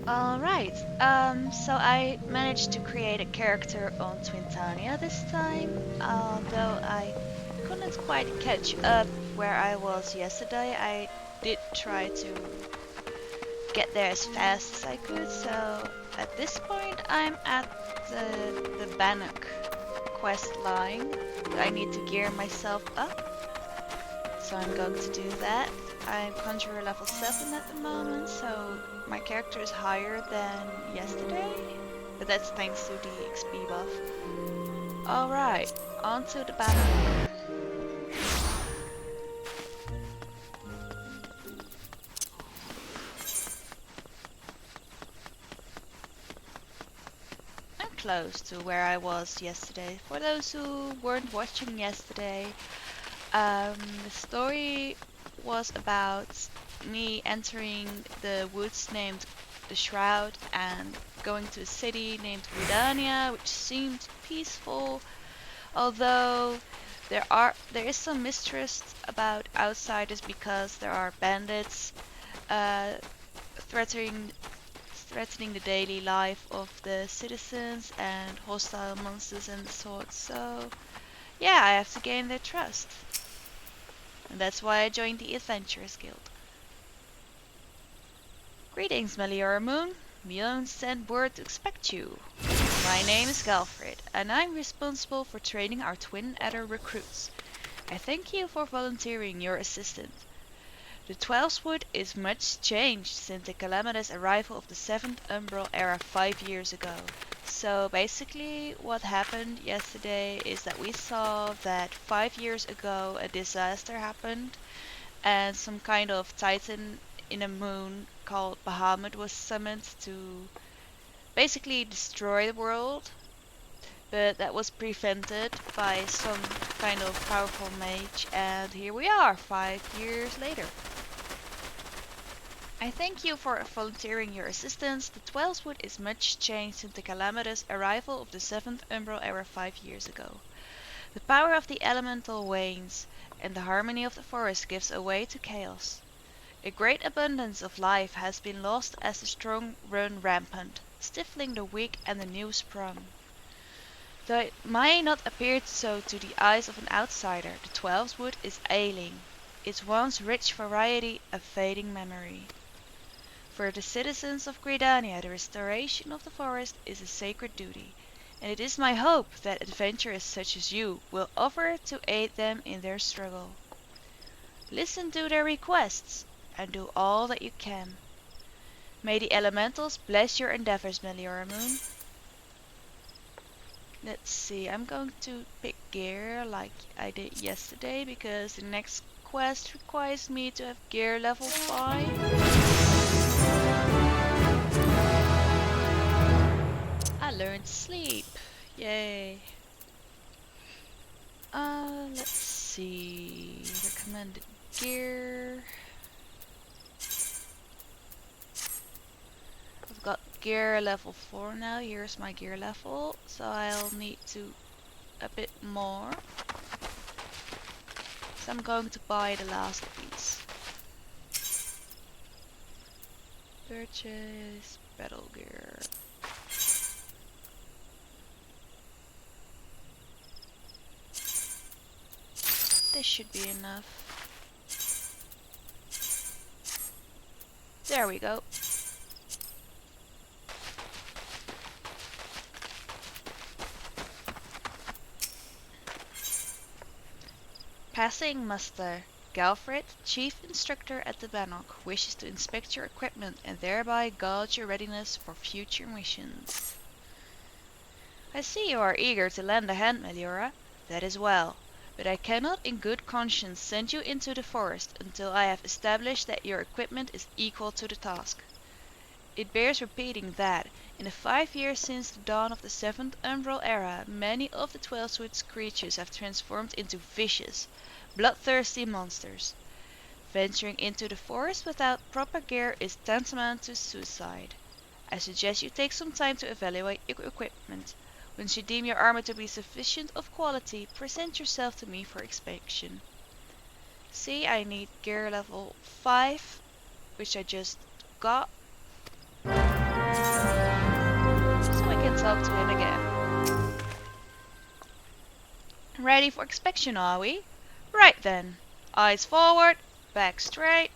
Alright, so I managed to create a character on Twintania this time, although I couldn't quite catch up where I was yesterday. I did try to get there as fast as I could, so at this point I'm at the Bannock quest line. I need to gear myself up, so I'm going to do that. I'm Conjurer level 7 at the moment, so my character is higher than yesterday, but that's thanks to the XP buff. Alright, on to the battle. I'm close to where I was yesterday. For those who weren't watching yesterday, the story was about me entering the woods named the Shroud and going to a city named Gridania, which seemed peaceful, although there is some mistrust about outsiders because there are bandits uh, threatening threatening the daily life of the citizens and hostile monsters and sorts. So yeah, I have to gain their trust. And that's why I joined the Adventurers Guild. Greetings, Meliora Moon. Mion sent word to expect you. My name is Galfred, and I'm responsible for training our Twin Adder recruits. I thank you for volunteering your assistance. The Twelvewoods is much changed since the calamitous arrival of the 7th Umbral Era 5 years ago. So basically what happened yesterday is that we saw that 5 years ago a disaster happened and some kind of titan in a moon called Bahamut was summoned to basically destroy the world, but that was prevented by some kind of powerful mage, and here we are 5 years later. I thank you for volunteering your assistance. The Twelvewoods is much changed since the calamitous arrival of the 7th Umbral Era 5 years ago. The power of the elemental wanes, and the harmony of the forest gives way to chaos. A great abundance of life has been lost as the strong run rampant, stifling the weak and the new sprung. Though it may not appear so to the eyes of an outsider, the Twelvewoods is ailing, its once rich variety a fading memory. For the citizens of Gridania, the restoration of the forest is a sacred duty, and it is my hope that adventurers such as you will offer to aid them in their struggle. Listen to their requests, and do all that you can. May the elementals bless your endeavors, Meliora Moon. Let's see, I'm going to pick gear like I did yesterday, because the next quest requires me to have gear level 5. I learned sleep. Yay. Let's see. Recommended gear. I've got gear level 4 now. Here's my gear level. So I'll need to a bit more. So I'm going to buy the last piece. Purchase battle gear. This should be enough. There we go. Passing muster. Galfred, Chief Instructor at the Bannock, wishes to inspect your equipment and thereby gauge your readiness for future missions. I see you are eager to lend a hand, Meliora. That is well. But I cannot in good conscience send you into the forest until I have established that your equipment is equal to the task. It bears repeating that, in the 5 years since the dawn of the 7th Umbral Era, many of the Twelvewoods creatures have transformed into vicious, bloodthirsty monsters. Venturing into the forest without proper gear is tantamount to suicide. I suggest you take some time to evaluate your equipment. Once you deem your armor to be sufficient of quality, present yourself to me for inspection. See, I need gear level 5, which I just got. yourself to him again. Ready for inspection, are we? Right then. Eyes forward, back straight.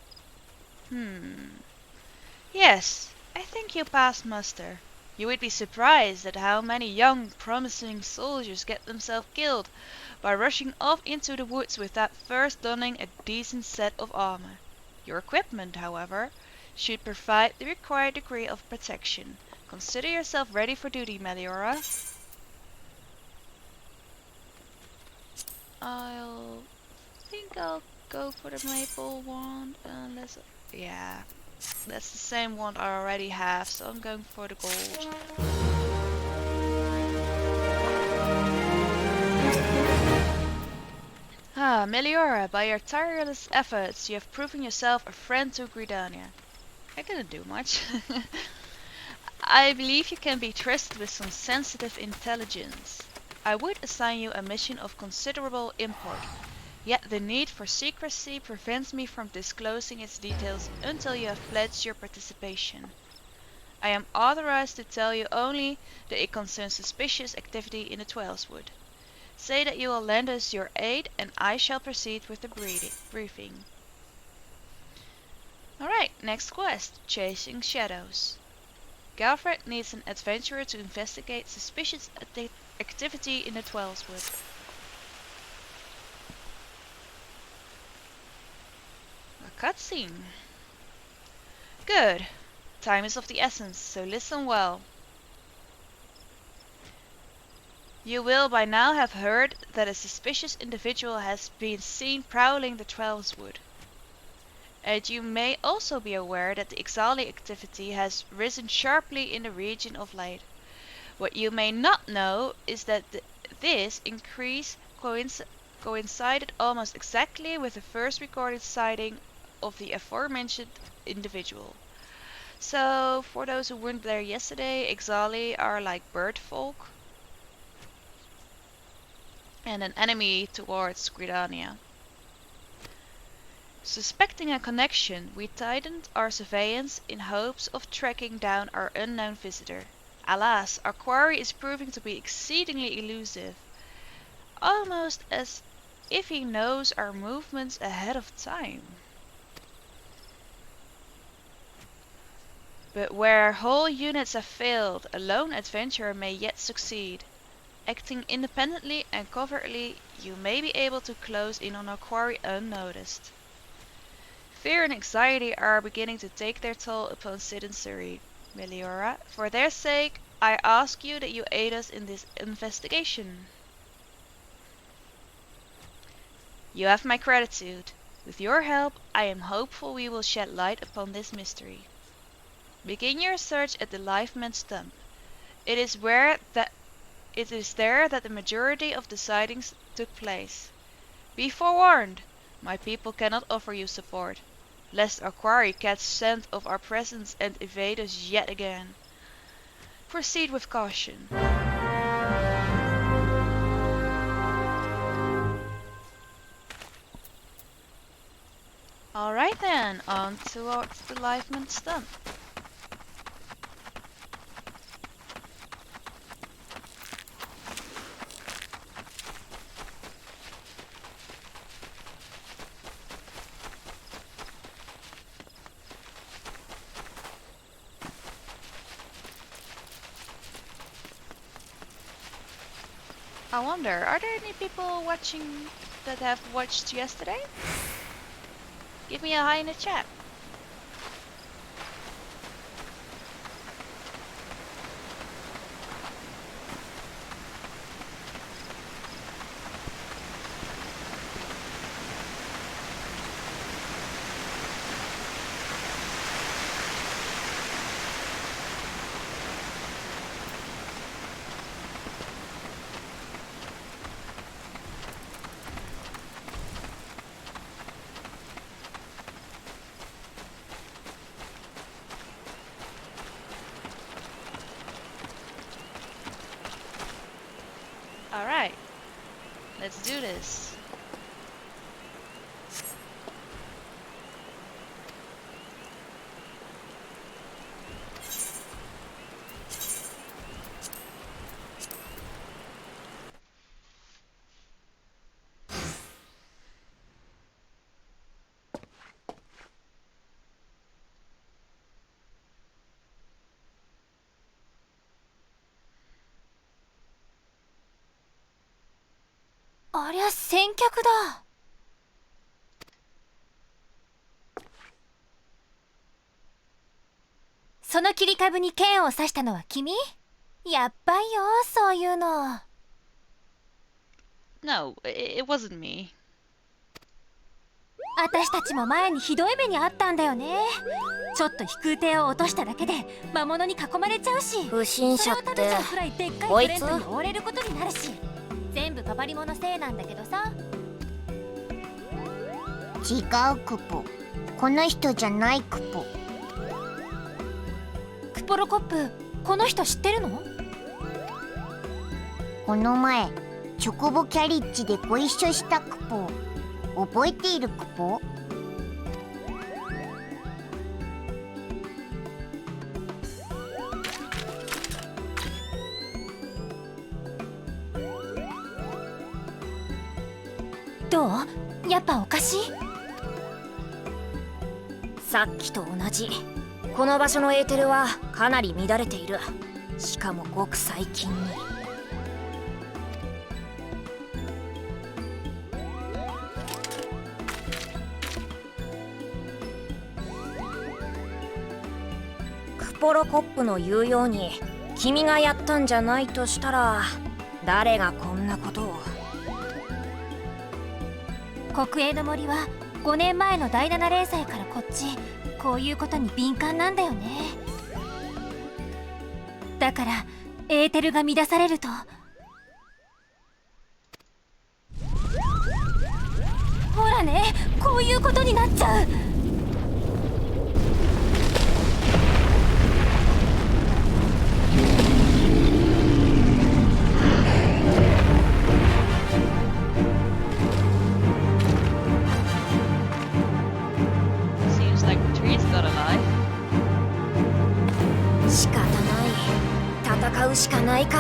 Yes, I think you passed muster. You would be surprised at how many young, promising soldiers get themselves killed by rushing off into the woods without first donning a decent set of armor. Your equipment, however, should provide the required degree of protection. Consider yourself ready for duty, Meliora. I think I'll go for the maple wand unless... yeah, that's the same wand I already have, so I'm going for the gold. Meliora, by your tireless efforts, you have proven yourself a friend to Gridania. I didn't do much. I believe you can be trusted with some sensitive intelligence. I would assign you a mission of considerable import, yet the need for secrecy prevents me from disclosing its details until you have pledged your participation. I am authorized to tell you only that it concerns suspicious activity in the Twelvewoods. Say that you will lend us your aid and I shall proceed with the briefing. Alright, next quest, Chasing Shadows. Galfred needs an adventurer to investigate suspicious activity in the Twelvewoods. A cutscene. Good. Time is of the essence, so listen well. You will by now have heard that a suspicious individual has been seen prowling the Twelvewoods. And you may also be aware that the Ixali activity has risen sharply in the region of late. What you may not know is that this increase coincided almost exactly with the first recorded sighting of the aforementioned individual. So, for those who weren't there yesterday, Ixali are like bird folk and an enemy towards Gridania. Suspecting a connection, we tightened our surveillance in hopes of tracking down our unknown visitor. Alas, our quarry is proving to be exceedingly elusive, almost as if he knows our movements ahead of time. But where whole units have failed, a lone adventurer may yet succeed. Acting independently and covertly, you may be able to close in on our quarry unnoticed. Fear and anxiety are beginning to take their toll upon Sid and Suri. Meliora, for their sake, I ask you that you aid us in this investigation. You have my gratitude. With your help, I am hopeful we will shed light upon this mystery. Begin your search at the Liveman's Dump. It is there that the majority of the sightings took place. Be forewarned, my people cannot offer you support, lest our quarry catch scent of our presence and evade us yet again. Proceed with caution. Alright then, on towards the Liveman's Dump. I wonder, are there any people watching that have watched yesterday? Give me a hi in the chat. Alright, let's do this. ありゃ先客だ。その切り株に剣を刺したのは君？やっばいよ、そういうの。No, it wasn't me. 私たちも前にひどい目にあったんだよね。ちょっと飛空艇を落としただけで魔物に囲まれちゃうし、不審者ってそれを食べちゃうくらいでっかいトレンドに追われることになるし、全部パパリモのせいなんだけどさ。違うクポ。この人じゃないクポ。クポロコップ、この人知ってるの？この前チョコボキャリッジでご一緒したクポ。覚えているクポ？どう？やっぱおかしい？さっきと同じ。この場所のエーテルはかなり乱れている。しかもごく最近に。クポロコップの言うように君がやったんじゃないとしたら、誰がこんなことを。国営の森は5年前の第7連載からこっち、こういうことに敏感なんだよね。だからエーテルが乱されると、ほらね、こういうことになっちゃう。Seems like the trees got alive. 仕方ない。戦うしかないか。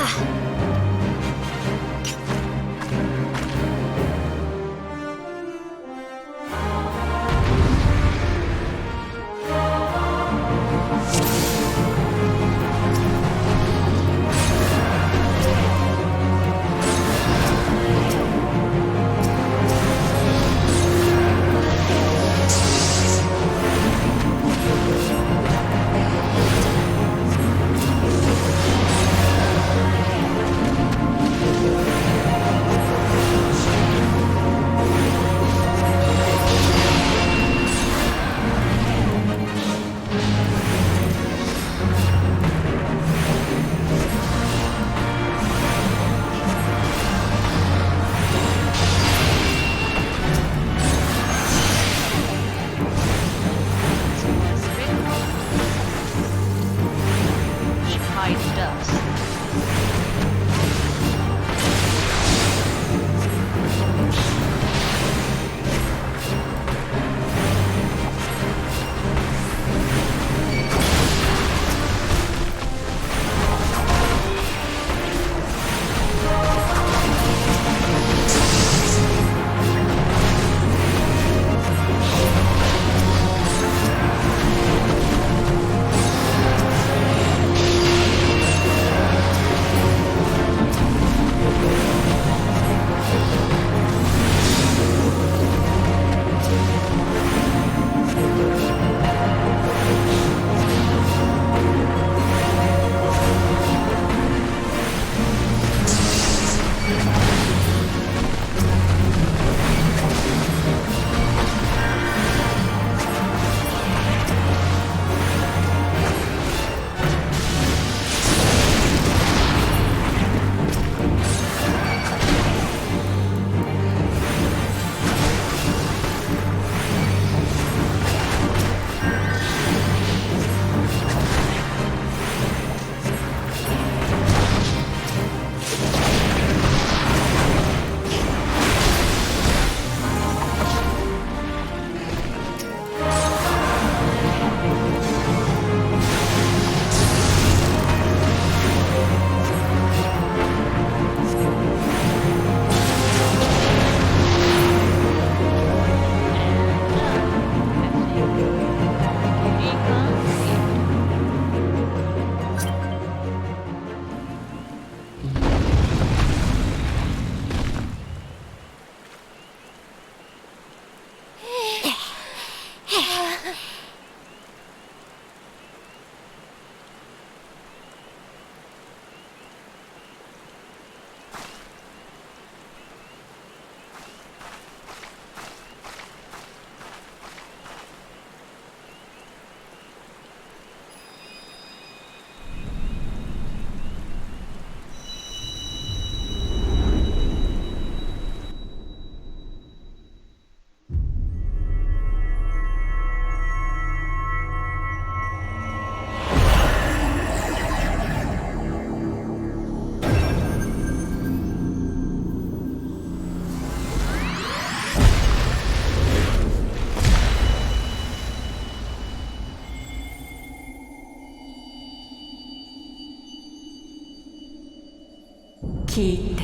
聞いて、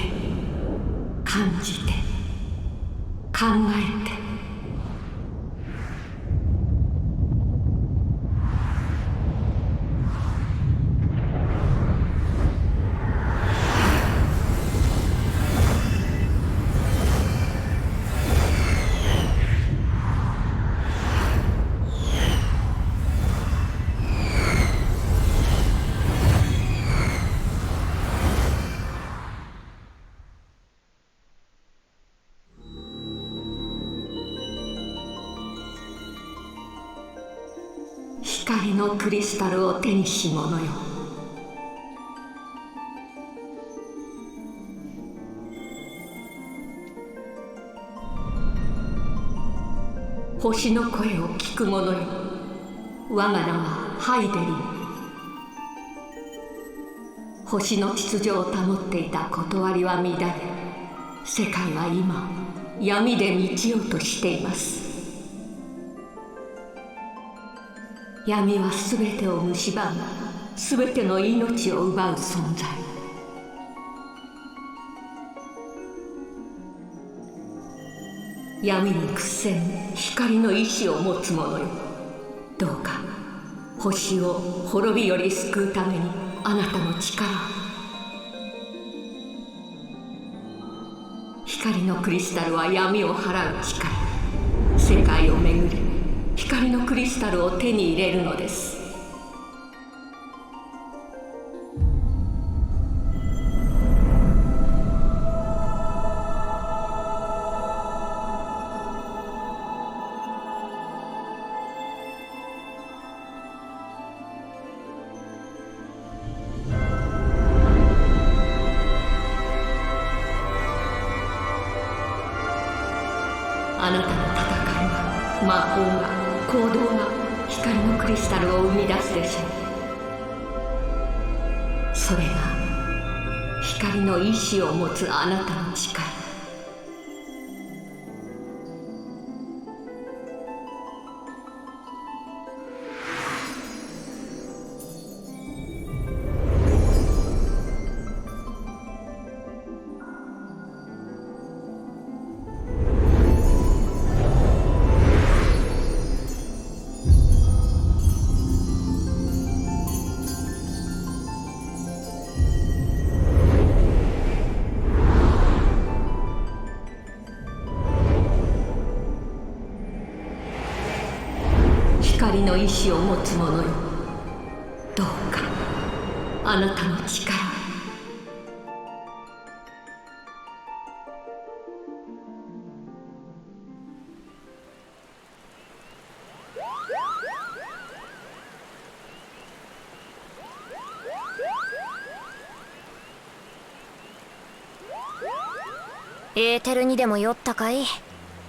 感じて、考えて。光のクリスタルを手にし者よ。星の声を聞く者よ。我が名はハイデリン。星の秩序を保っていた断りは乱れ、世界は今闇で満ちようとしています。闇はすべてを蝕み、すべての命を奪う存在。闇に屈せぬ光の意志を持つ者よ。どうか星を滅びより救うためにあなたの力を。光のクリスタルは闇を払う力。世界を巡り光のクリスタルを手に入れるのです。あなたの戦いが、魔法が、行動が光のクリスタルを生み出すでしょう。それが光の意志を持つあなたの力。光の意志を持つ者よ、どうかあなたの力。エーテルにでも酔ったかい？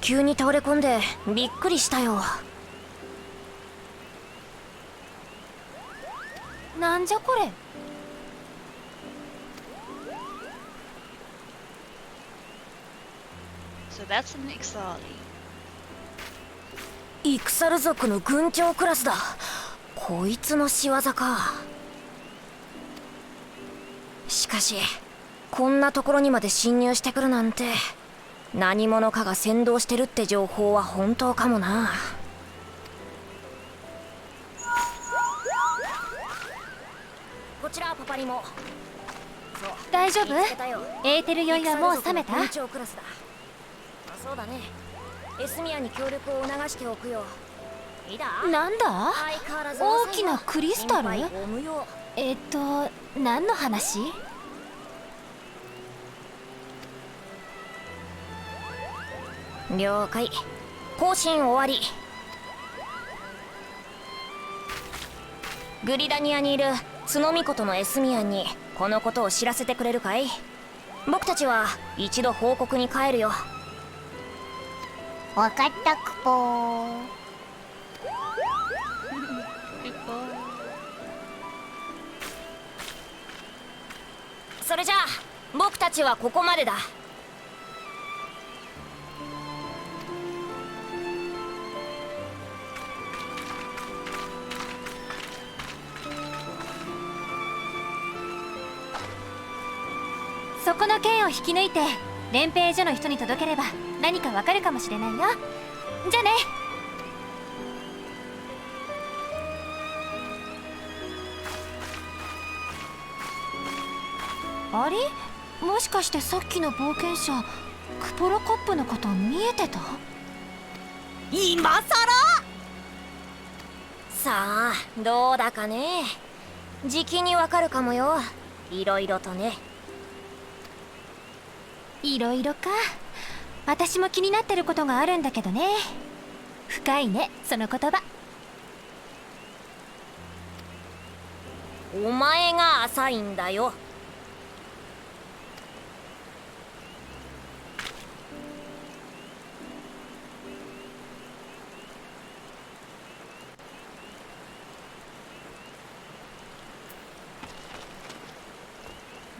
急に倒れ込んでびっくりしたよ。なんじゃこれ。So that's an Ixali. イクサル族の軍長クラスだ。こいつの仕業か。しかしこんなところにまで侵入してくるなんて、何者かが先導してるって情報は本当かもな。こちらパパリモ。大丈夫？エーテル酔いはもう冷めた？軍長クラスだ。そうだね。エスミアに協力を促しておくよ。いいだ？なんだ？大きなクリスタル？何の話？了解。更新終わり。グリダニアにいるツノミコとのエスミアンにこのことを知らせてくれるかい？僕たちは一度報告に帰るよ。わかったクポー。それじゃあ僕たちはここまでだ。そこの剣を引き抜いて連兵所の人に届ければ何かわかるかもしれないよ。じゃあね。あれ、もしかしてさっきの冒険者クポロコップのこと見えてた？今さらさあどうだかね。じきにわかるかもよ。いろいろとね。いろいろか。私も気になってることがあるんだけどね。深いね、その言葉。お前が浅いんだよ。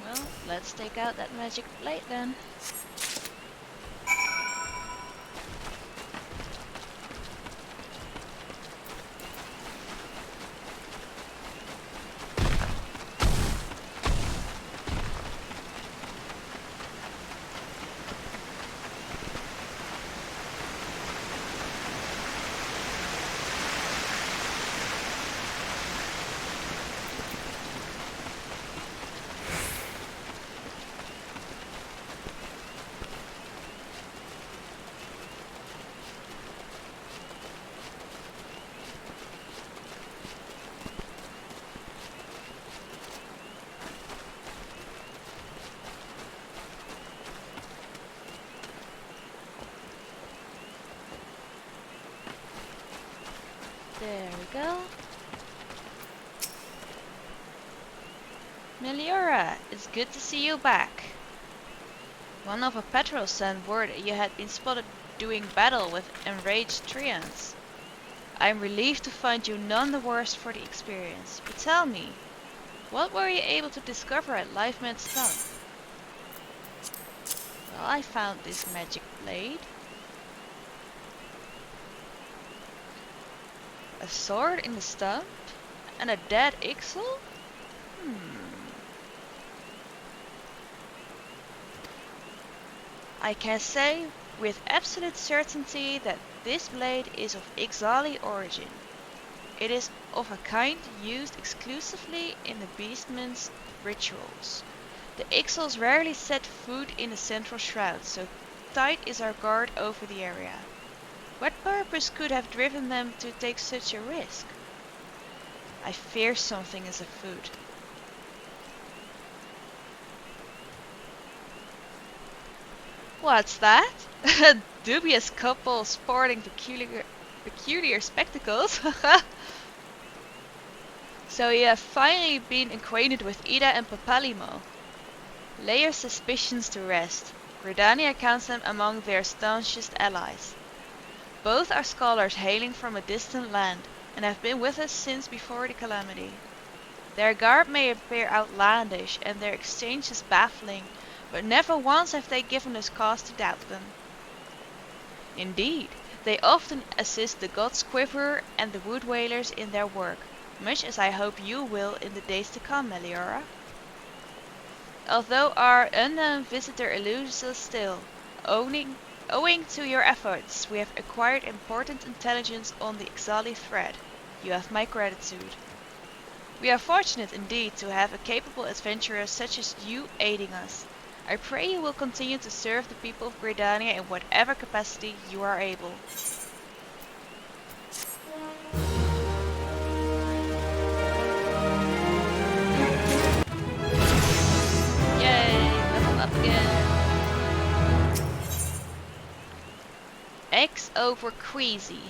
Well, let's take out that magic blade then. There we go. Meliora, it's good to see you back. One of our patrols sent word that you had been spotted doing battle with enraged treants. I'm relieved to find you none the worse for the experience, but tell me, what were you able to discover at Lifeman's Stump? Well, I found this magic blade. A sword in the stump? And a dead Ixal? I can say with absolute certainty that this blade is of Ixali origin. It is of a kind used exclusively in the beastman's rituals. The Ixals rarely set foot in the central shroud, so tight is our guard over the area. What purpose could have driven them to take such a risk? I fear something is afoot. What's that? A dubious couple sporting peculiar spectacles? So you have finally been acquainted with Ida and Papalimo. Lay your suspicions to rest. Gridania counts them among their staunchest allies. Both are scholars hailing from a distant land, and have been with us since before the calamity. Their garb may appear outlandish, and their exchanges baffling, but never once have they given us cause to doubt them. Indeed, they often assist the god Quiver and the wood whalers in their work, much as I hope you will in the days to come, Meliora. Although our unknown visitor eludes us still, owing to your efforts, we have acquired important intelligence on the Ixali thread. You have my gratitude. We are fortunate indeed to have a capable adventurer such as you aiding us. I pray you will continue to serve the people of Gridania in whatever capacity you are able. Yay! Level up again. Eggs over Queasy.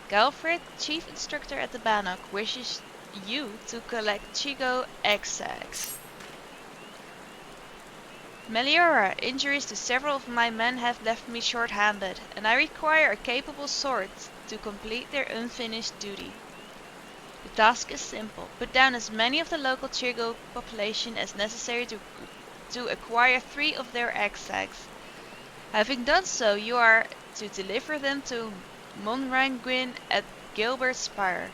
Galfred, chief instructor at the Bannock, wishes you to collect Chigo egg sacs. Meliora, injuries to several of my men have left me short-handed, and I require a capable sword to complete their unfinished duty. The task is simple. Put down as many of the local Chigo population as necessary to acquire 3 of their egg sacs. Having done so, you are to deliver them to Monranguin at Gilbert's Spire.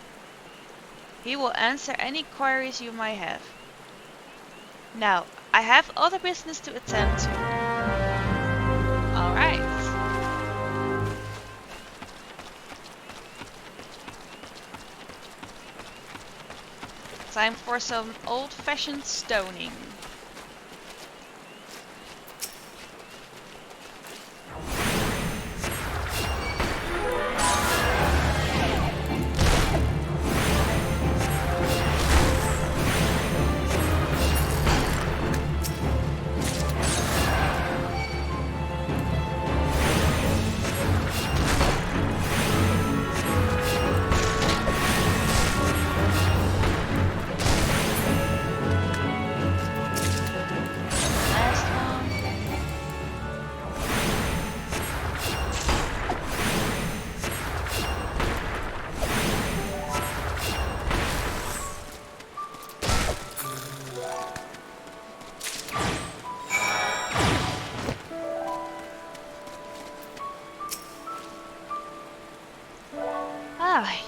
He will answer any queries you might have. Now, I have other business to attend to. Alright. Time for some old-fashioned stoning.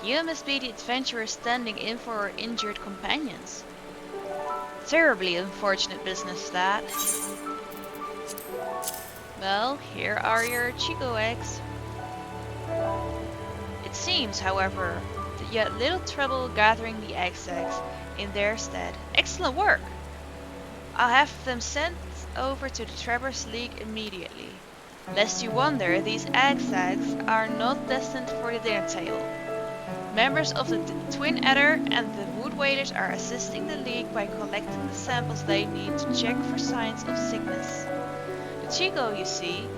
You must be the adventurer standing in for our injured companions. Terribly unfortunate business, that. Well, here are your Chico eggs. It seems, however, that you had little trouble gathering the egg sacs in their stead. Excellent work! I'll have them sent over to the Trappers League immediately. Lest you wonder, these egg sacs are not destined for the dinner table. Members of the Twin Adder and the Wood Waders are assisting the League by collecting the samples they need to check for signs of sickness. The Chico, you see,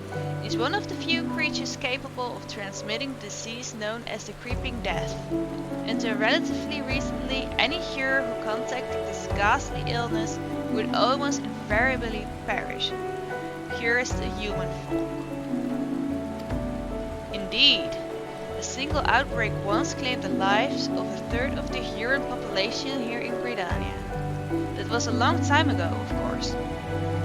is one of the few creatures capable of transmitting the disease known as the Creeping Death. Until relatively recently, any hero who contacted this ghastly illness would almost invariably perish. Purest of human folk. Indeed. A single outbreak once claimed the lives of a third of the Huron population here in Gridania. That was a long time ago, of course.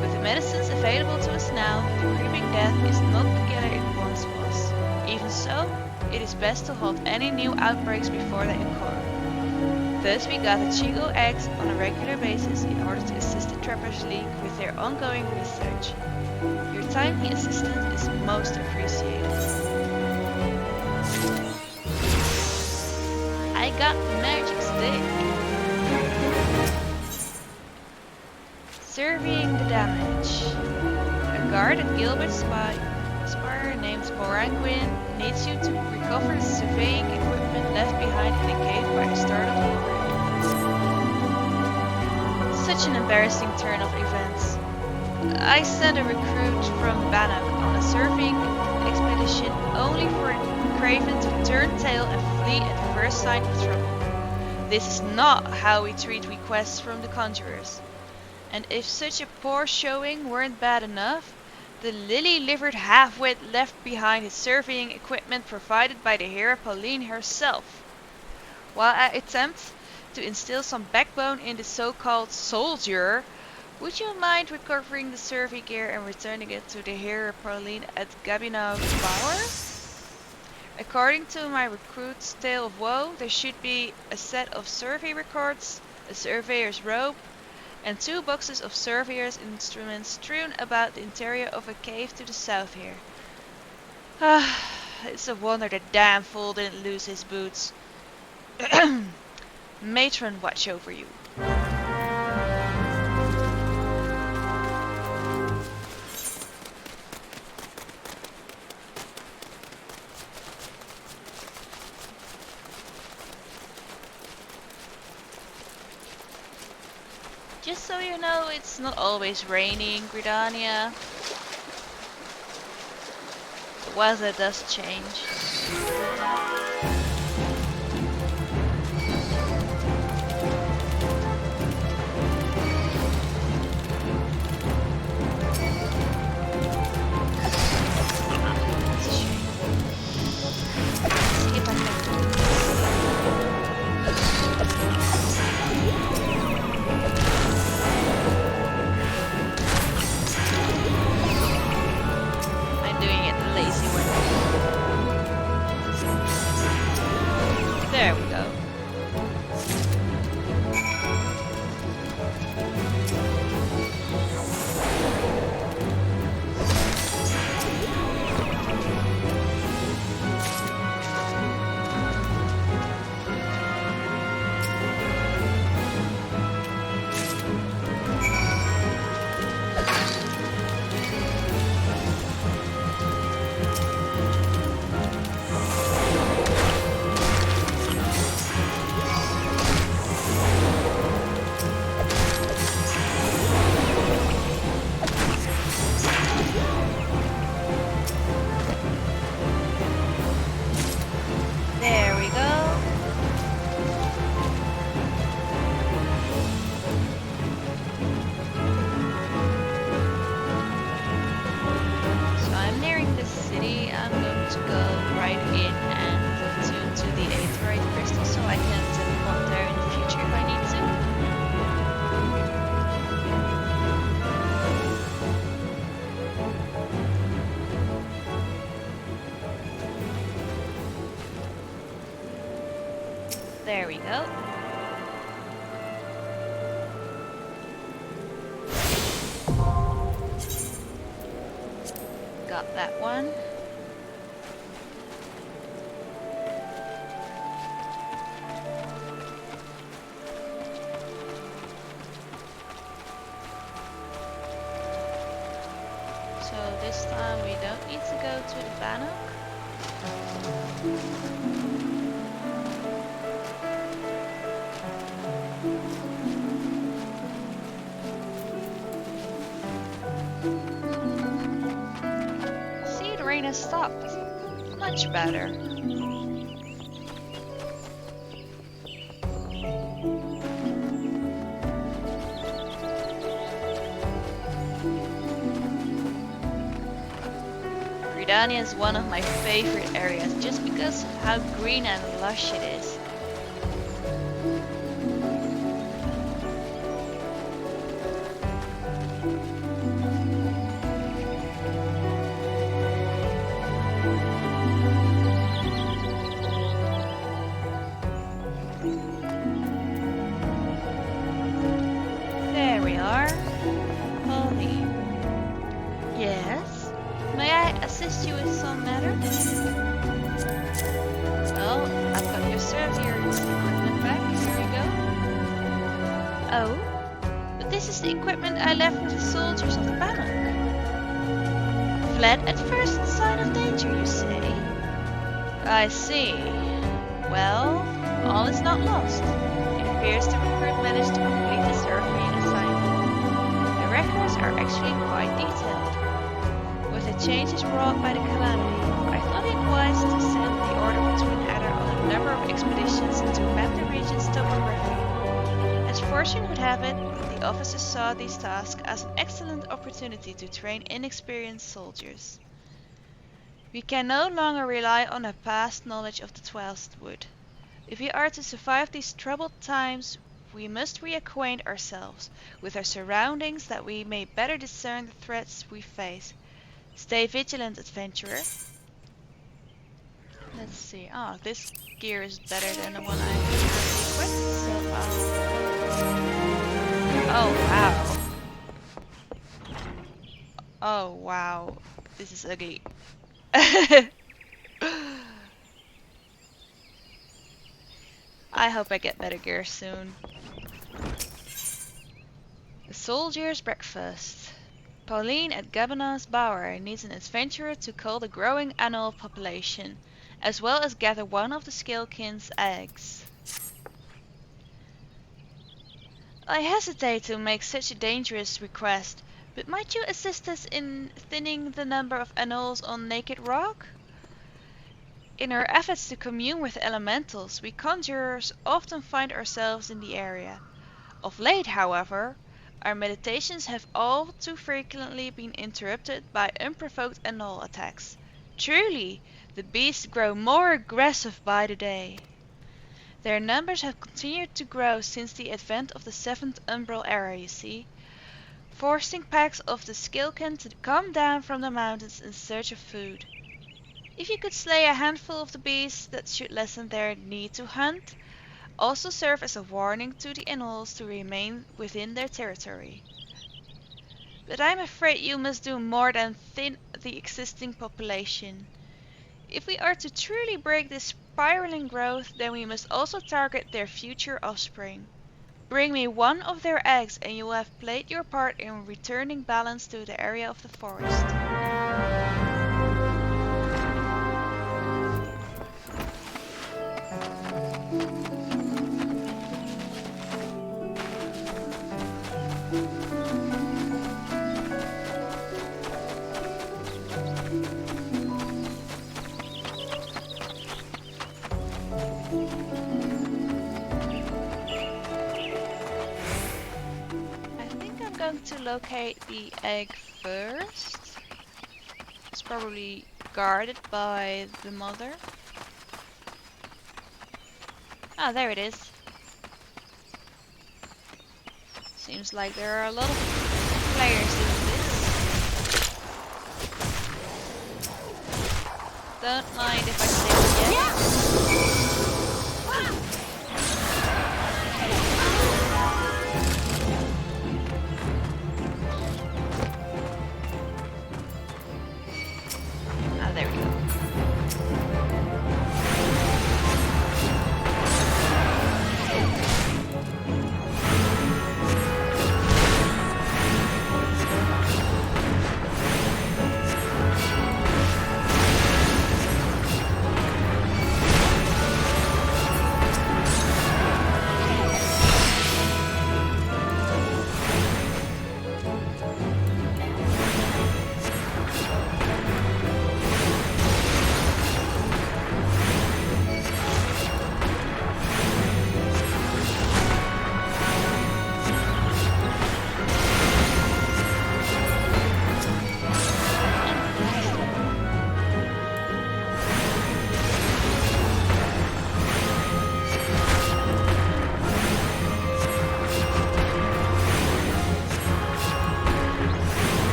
With the medicines available to us now, the creeping death is not the killer it once was. Even so, it is best to halt any new outbreaks before they occur. Thus we gather Chico eggs on a regular basis in order to assist the Trappers League with their ongoing research. Your timely assistance is most appreciated. I got the magic stick. Surveying the damage. A guard at Gilbert's spire named Moranguin needs you to recover the surveying equipment left behind in the cave by the start of the raid. Such an embarrassing turn of events. I sent a recruit from Bannock on a surveying expedition only for Craven to turn tail and flee at the first sign of trouble. This is not how we treat requests from the conjurers. And if such a poor showing weren't bad enough, the lily-livered half-wit left behind his surveying equipment provided by the hero Pauline herself. While I attempt to instill some backbone in the so-called soldier, would you mind recovering the survey gear and returning it to the hero Pauline at Gabinow's Bower? According to my recruit's tale of woe, there should be a set of survey records, a surveyor's robe, and 2 boxes of surveyor's instruments strewn about the interior of a cave to the south here. It's a wonder the damn fool didn't lose his boots. Matron, watch over you. Just so you know, it's not always raining in Gridania. The weather does change. It's a shame. Let's see if I can... I'm doing it the lazy way. There we go. Got that one. So this time we don't need to go to the Bannock. See, the rain has stopped. Much better. Gridania is one of my favorite areas just because of how green and lush it is. There we are. Pauline. Yes? May I assist you with some matter? Well, I've got your servitor's equipment back. Here we go. Oh? But this is the equipment I left with the soldiers of the Bannock. Fled at first sign of danger, you say? I see. Well, all is not lost. It appears the recruit managed to complete the survey assignment. The records are actually quite detailed. With the changes brought by the calamity, I thought it wise to send the order between Adder on a number of expeditions to map the region's topography. As fortune would have it, the officers saw these tasks as an excellent opportunity to train inexperienced soldiers. We can no longer rely on a past knowledge of the Twelvewoods. If we are to survive these troubled times, we must reacquaint ourselves with our surroundings that we may better discern the threats we face. Stay vigilant, adventurer. Let's see. Oh, this gear is better than the one I equipped, so oh wow. Oh wow. This is ugly. I hope I get better gear soon. The soldier's breakfast. Pauline at Gabana's Bower needs an adventurer to cull the growing annual population, as well as gather one of the Scalekin's eggs. I hesitate to make such a dangerous request, but might you assist us in thinning the number of anoles on Naked Rock? In our efforts to commune with elementals, we conjurers often find ourselves in the area. Of late, however, our meditations have all too frequently been interrupted by unprovoked anole attacks. Truly, the beasts grow more aggressive by the day. Their numbers have continued to grow since the advent of the 7th Umbral Era, you see, forcing packs of the Scalekin to come down from the mountains in search of food. If you could slay a handful of the beasts, that should lessen their need to hunt, also serve as a warning to the anoles to remain within their territory. But I'm afraid you must do more than thin the existing population. If we are to truly break this spiraling growth, then we must also target their future offspring. Bring me one of their eggs and you will have played your part in returning balance to the area of the forest. To locate the egg first. It's probably guarded by the mother. Ah, there it is. Seems like there are a lot of players doing this. Don't mind if I save it yet.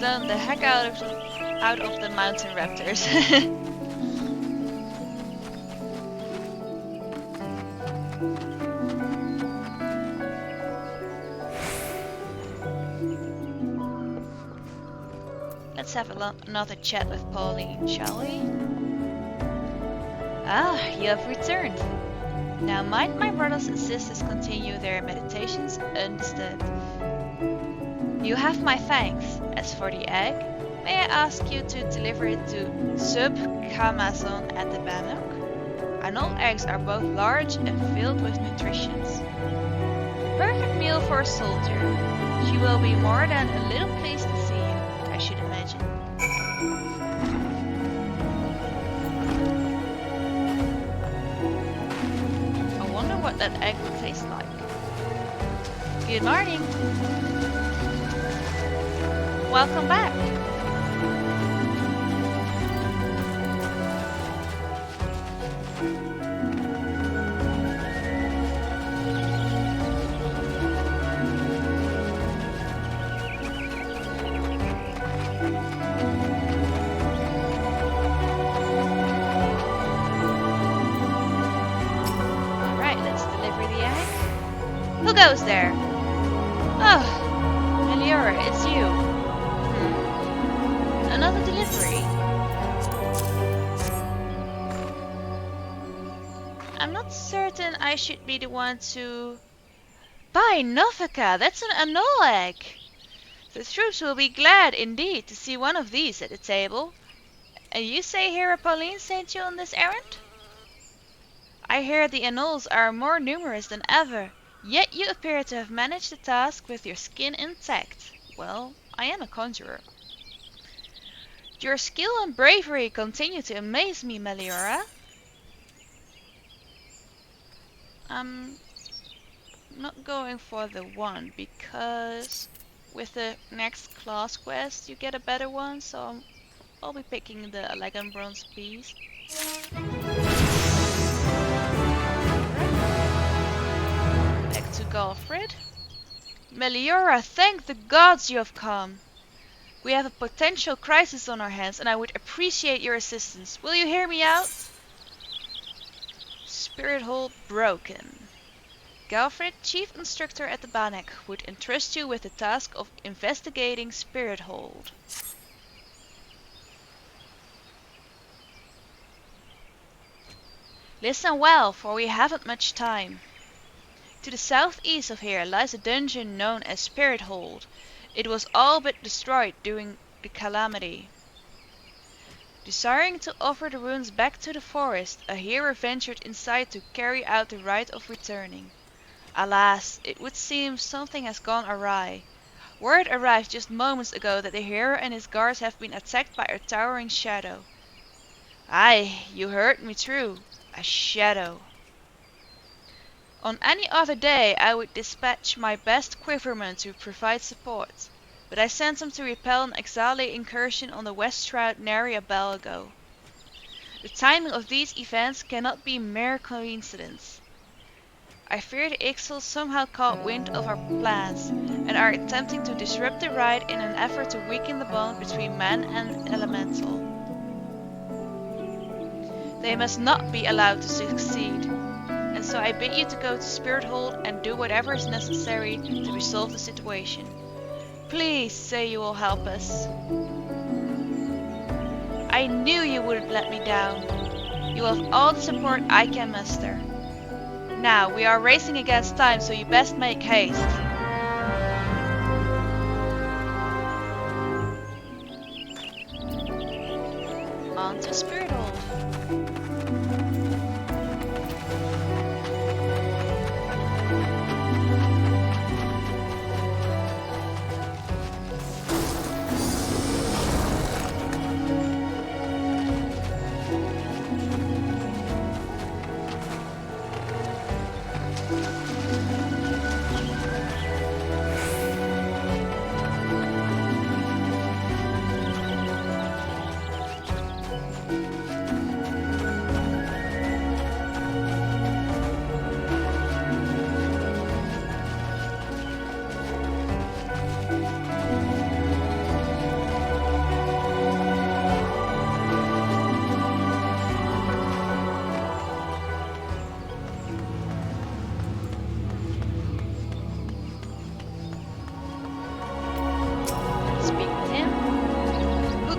stun the heck out of the mountain raptors. Let's have another chat with Pauline, shall we? Ah, you have returned. Now might my brothers and sisters continue their meditations undisturbed. You have my thanks. As for the egg, may I ask you to deliver it to Sub Kamazon at the Bannock? Anole eggs are both large and filled with nutrition. Perfect meal for a soldier. She will be more than a little pleased to see you, I should imagine. I wonder what that egg will taste like. Good morning. Welcome back. Alright, let's deliver the egg. Who goes there? Oh, Meliora, it's you. Another delivery? I'm not certain I should be the one to... By Novaka, that's an anole egg! The troops will be glad indeed to see one of these at the table. And you say Hera Pauline sent you on this errand? I hear the anoles are more numerous than ever, yet you appear to have managed the task with your skin intact. Well, I am a conjurer. Your skill and bravery continue to amaze me, Meliora. I'm not going for the one because with the next class quest you get a better one, so I'll be picking the Elegant Bronze piece. Back to Galfred. Meliora, thank the gods you have come. We have a potential crisis on our hands and I would appreciate your assistance. Will you hear me out? Spirit hold broken. Galfred, chief instructor at the Bannock, would entrust you with the task of investigating Spirit hold. Listen well, for we haven't much time. To the southeast of here lies a dungeon known as Spirit hold. It was all but destroyed during the calamity. Desiring to offer the ruins back to the forest, a hero ventured inside to carry out the rite of returning. Alas, it would seem something has gone awry. Word arrived just moments ago that the hero and his guards have been attacked by a towering shadow. Aye, you heard me true, a shadow. On any other day I would dispatch my best quivermen to provide support, but I sent them to repel an Exali incursion on the west shroud nary a bell ago. The timing of these events cannot be mere coincidence. I fear the Ixals somehow caught wind of our plans and are attempting to disrupt the rite in an effort to weaken the bond between man and elemental. They must not be allowed to succeed, and so I bid you to go to Spirit hold and do whatever is necessary to resolve the situation. Please say you will help us. I knew you wouldn't let me down. You have all the support I can muster. Now, we are racing against time, so you best make haste. On to Spirit hold.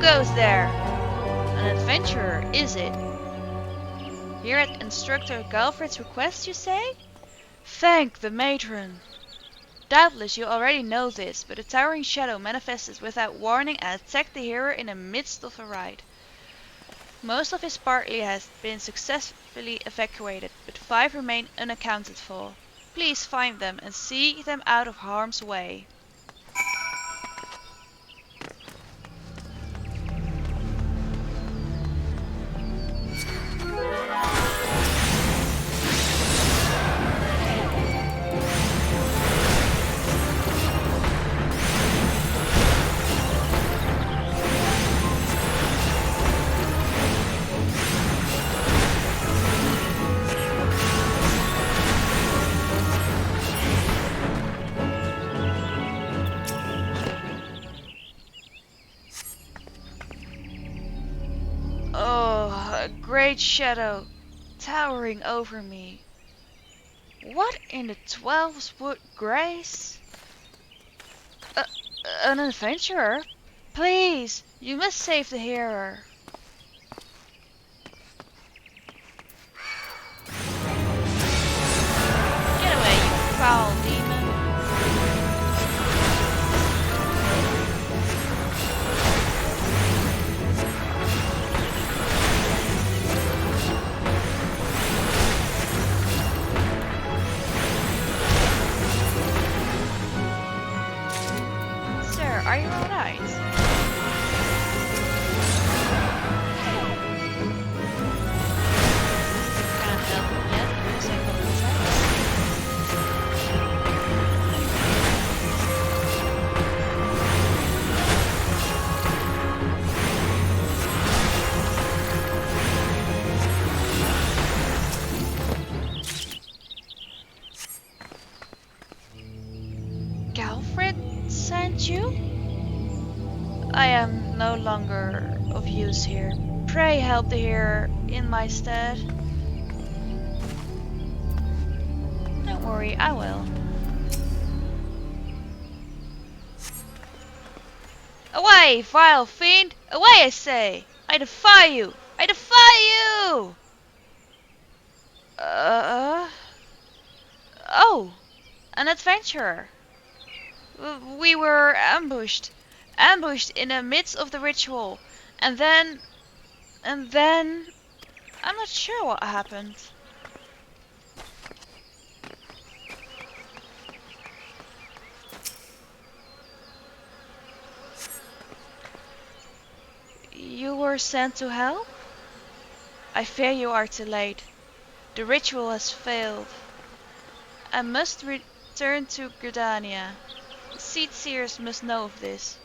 goes there? An adventurer, is it? Here at Instructor Galfred's request, you say? Thank the matron. Doubtless you already know this, but a towering shadow manifested without warning and attacked the hero in the midst of a ride. Most of his party has been successfully evacuated, but 5 remain unaccounted for. Please find them and see them out of harm's way. A great shadow towering over me. What in the Twelvewoods grace? An adventurer? Please, you must save the hero. Get away, you foul demon. Are you alright? Can't help him yet, looks like all the time. Galfred sent you? I am no longer of use here. Pray help the hero in my stead. Don't worry, I will. Away, vile fiend! Away, I say! I defy you! I defy you! Oh! An adventurer. We were ambushed in the midst of the ritual, and then I'm not sure what happened. You were sent to help? I fear you are too late. The ritual has failed. I must return to Gridania. The Seed Seers must know of this.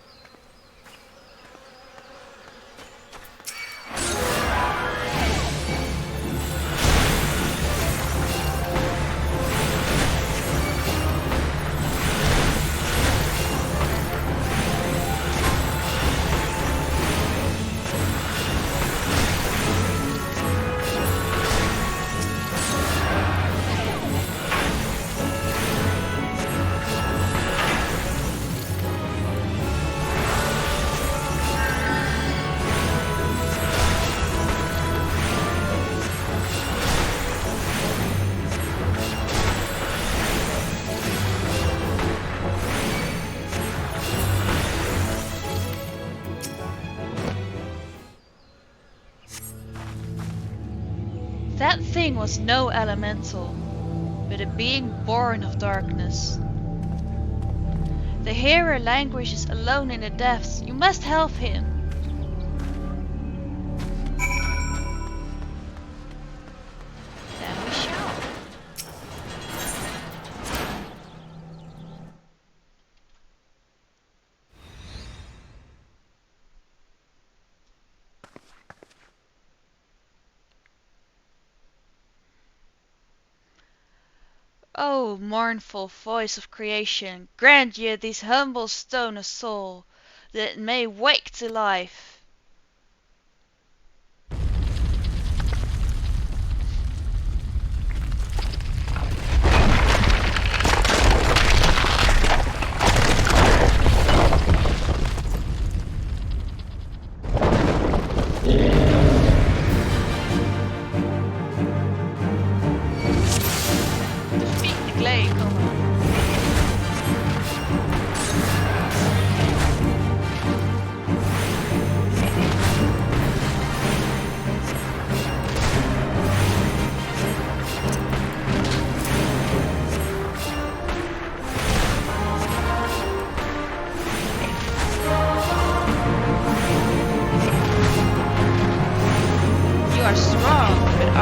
That thing was no elemental, but a being born of darkness. The hero languishes alone in the depths. You must help him. Then we shall. O mournful voice of creation, grant ye this humble stone a soul, that it may wake to life.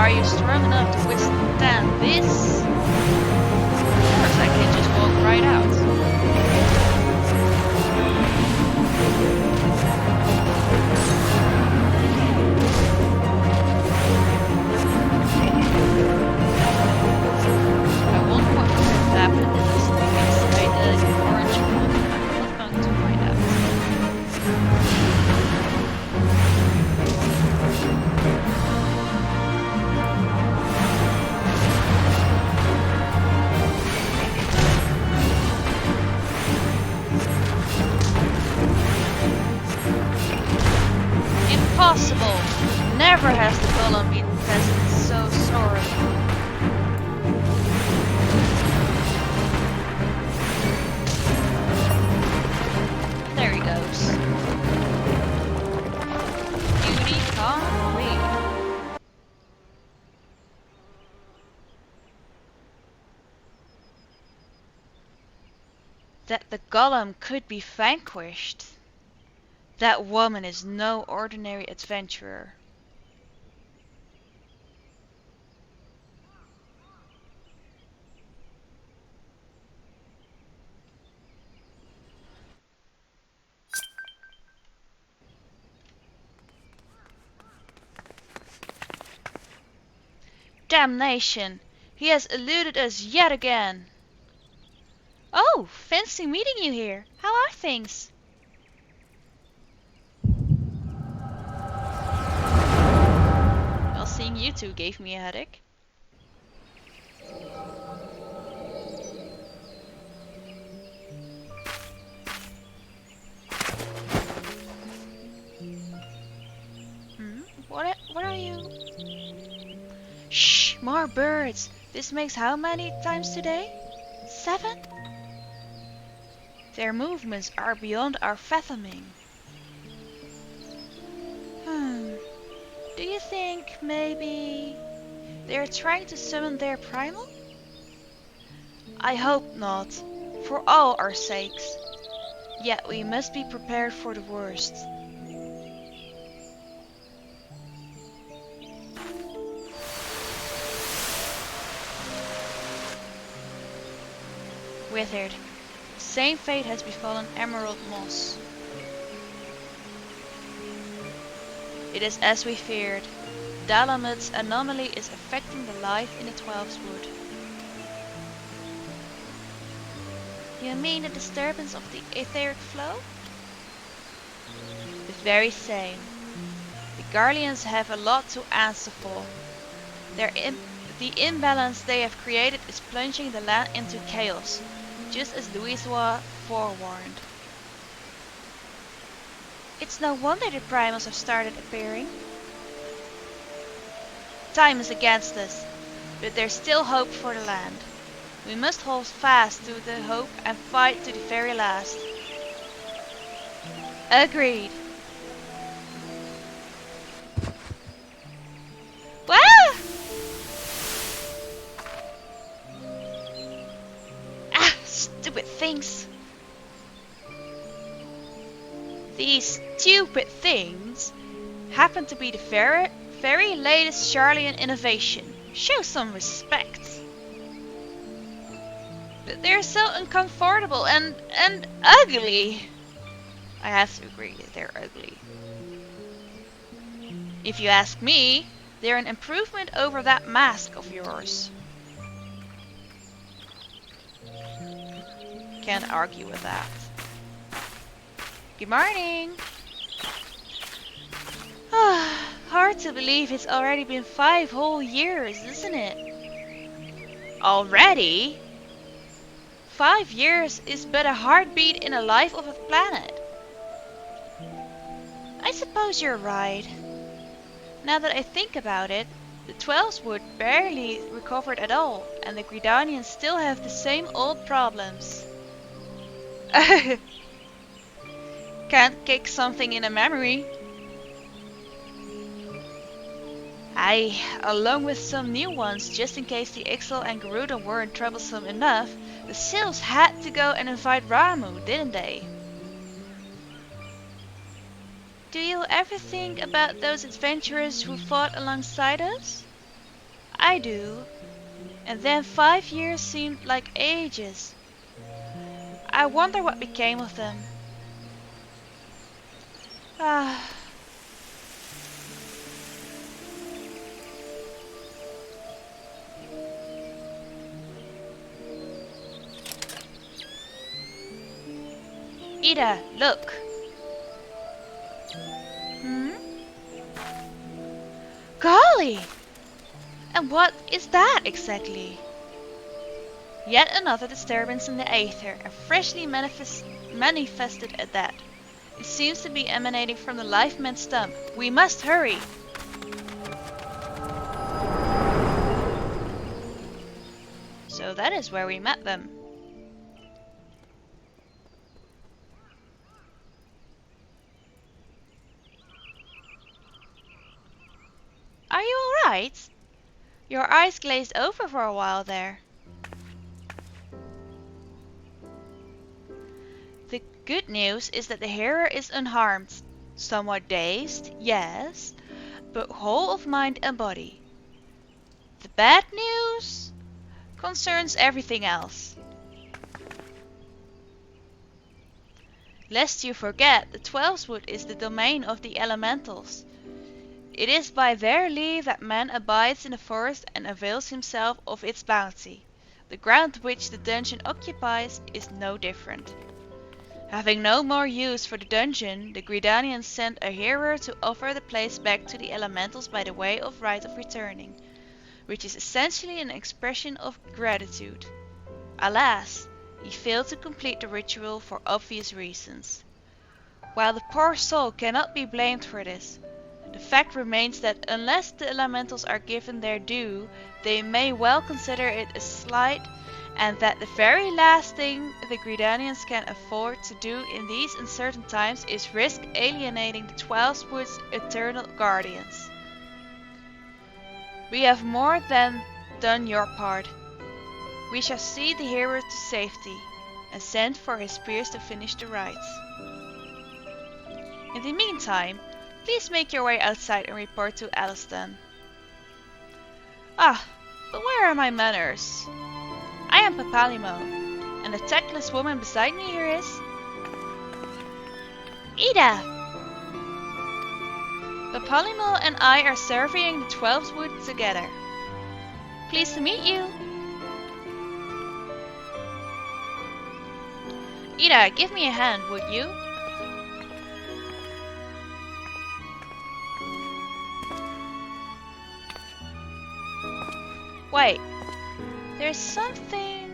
are you strong enough to withstand this? Of course, I can just walk right out. I wonder what would have happened if I stayed inside the orange one. I'm not going to find out. Impossible! Never has the golem been tested so sorely. There he goes. Duty complete. That the golem could be vanquished. That woman is no ordinary adventurer. Damnation! He has eluded us yet again! Oh, fancy meeting you here. How are things? Well, seeing you two gave me a headache. What are you? Shh, more birds. This makes how many times today? 7? Their movements are beyond our fathoming. Do you think maybe they're trying to summon their primal? I hope not, for all our sakes. Yet we must be prepared for the worst. Withered. Same fate has befallen Emerald Moss. It is as we feared. Dalamud's anomaly is affecting the life in the Twelvewoods. You mean the disturbance of the etheric flow? The very same. The Guardians have a lot to answer for. The imbalance they have created is plunging the land into chaos, just as Louisoix forewarned. It's no wonder the primals have started appearing. Time is against us, but there's still hope for the land. We must hold fast to the hope and fight to the very last. Agreed. Wow! Ah, stupid things. These stupid things happen to be the very latest Charlian innovation. Show some respect. But they're so uncomfortable and ugly. I have to agree that they're ugly. If you ask me, they're an improvement over that mask of yours. Can't argue with that. Good morning! Hard to believe it's already been 5 whole years, isn't it? Already? 5 years is but a heartbeat in the life of a planet. I suppose you're right. Now that I think about it, the Twelvewoods barely recovered at all, and the Gridanians still have the same old problems. Can't kick something in a memory. Along with some new ones, just in case the Ixal and Garuda weren't troublesome enough, the Sylphs had to go and invite Ramu, didn't they? Do you ever think about those adventurers who fought alongside us? I do. And then 5 years seemed like ages. I wonder what became of them. Ah. Ida, look. Hmm? Golly! And what is that exactly? Yet another disturbance in the aether, and freshly manifested at that. It seems to be emanating from the live man stump. We must hurry! So that is where we met them. Are you alright? Your eyes glazed over for a while there. The good news is that the hero is unharmed. Somewhat dazed, yes, but whole of mind and body. The bad news concerns everything else. Lest you forget, the Twelvewoods is the domain of the elementals. It is by their leave that man abides in the forest and avails himself of its bounty. The ground which the dungeon occupies is no different. Having no more use for the dungeon, the Gridanians sent a hero to offer the place back to the elementals by the way of right of returning, which is essentially an expression of gratitude. Alas, he failed to complete the ritual for obvious reasons. While the poor soul cannot be blamed for this, the fact remains that unless the elementals are given their due, they may well consider it a slight, and that the very last thing the Gridanians can afford to do in these uncertain times is risk alienating the Twelvewoods' eternal guardians. We have more than done your part. We shall see the hero to safety, and send for his peers to finish the rites. In the meantime, please make your way outside and report to Alistan. Ah, but where are my manners? I am Papalimo, and the tactless woman beside me here is... Ida! Papalimo and I are surveying the Twelvewoods together. Pleased to meet you. Ida, give me a hand, would you? Wait, there's something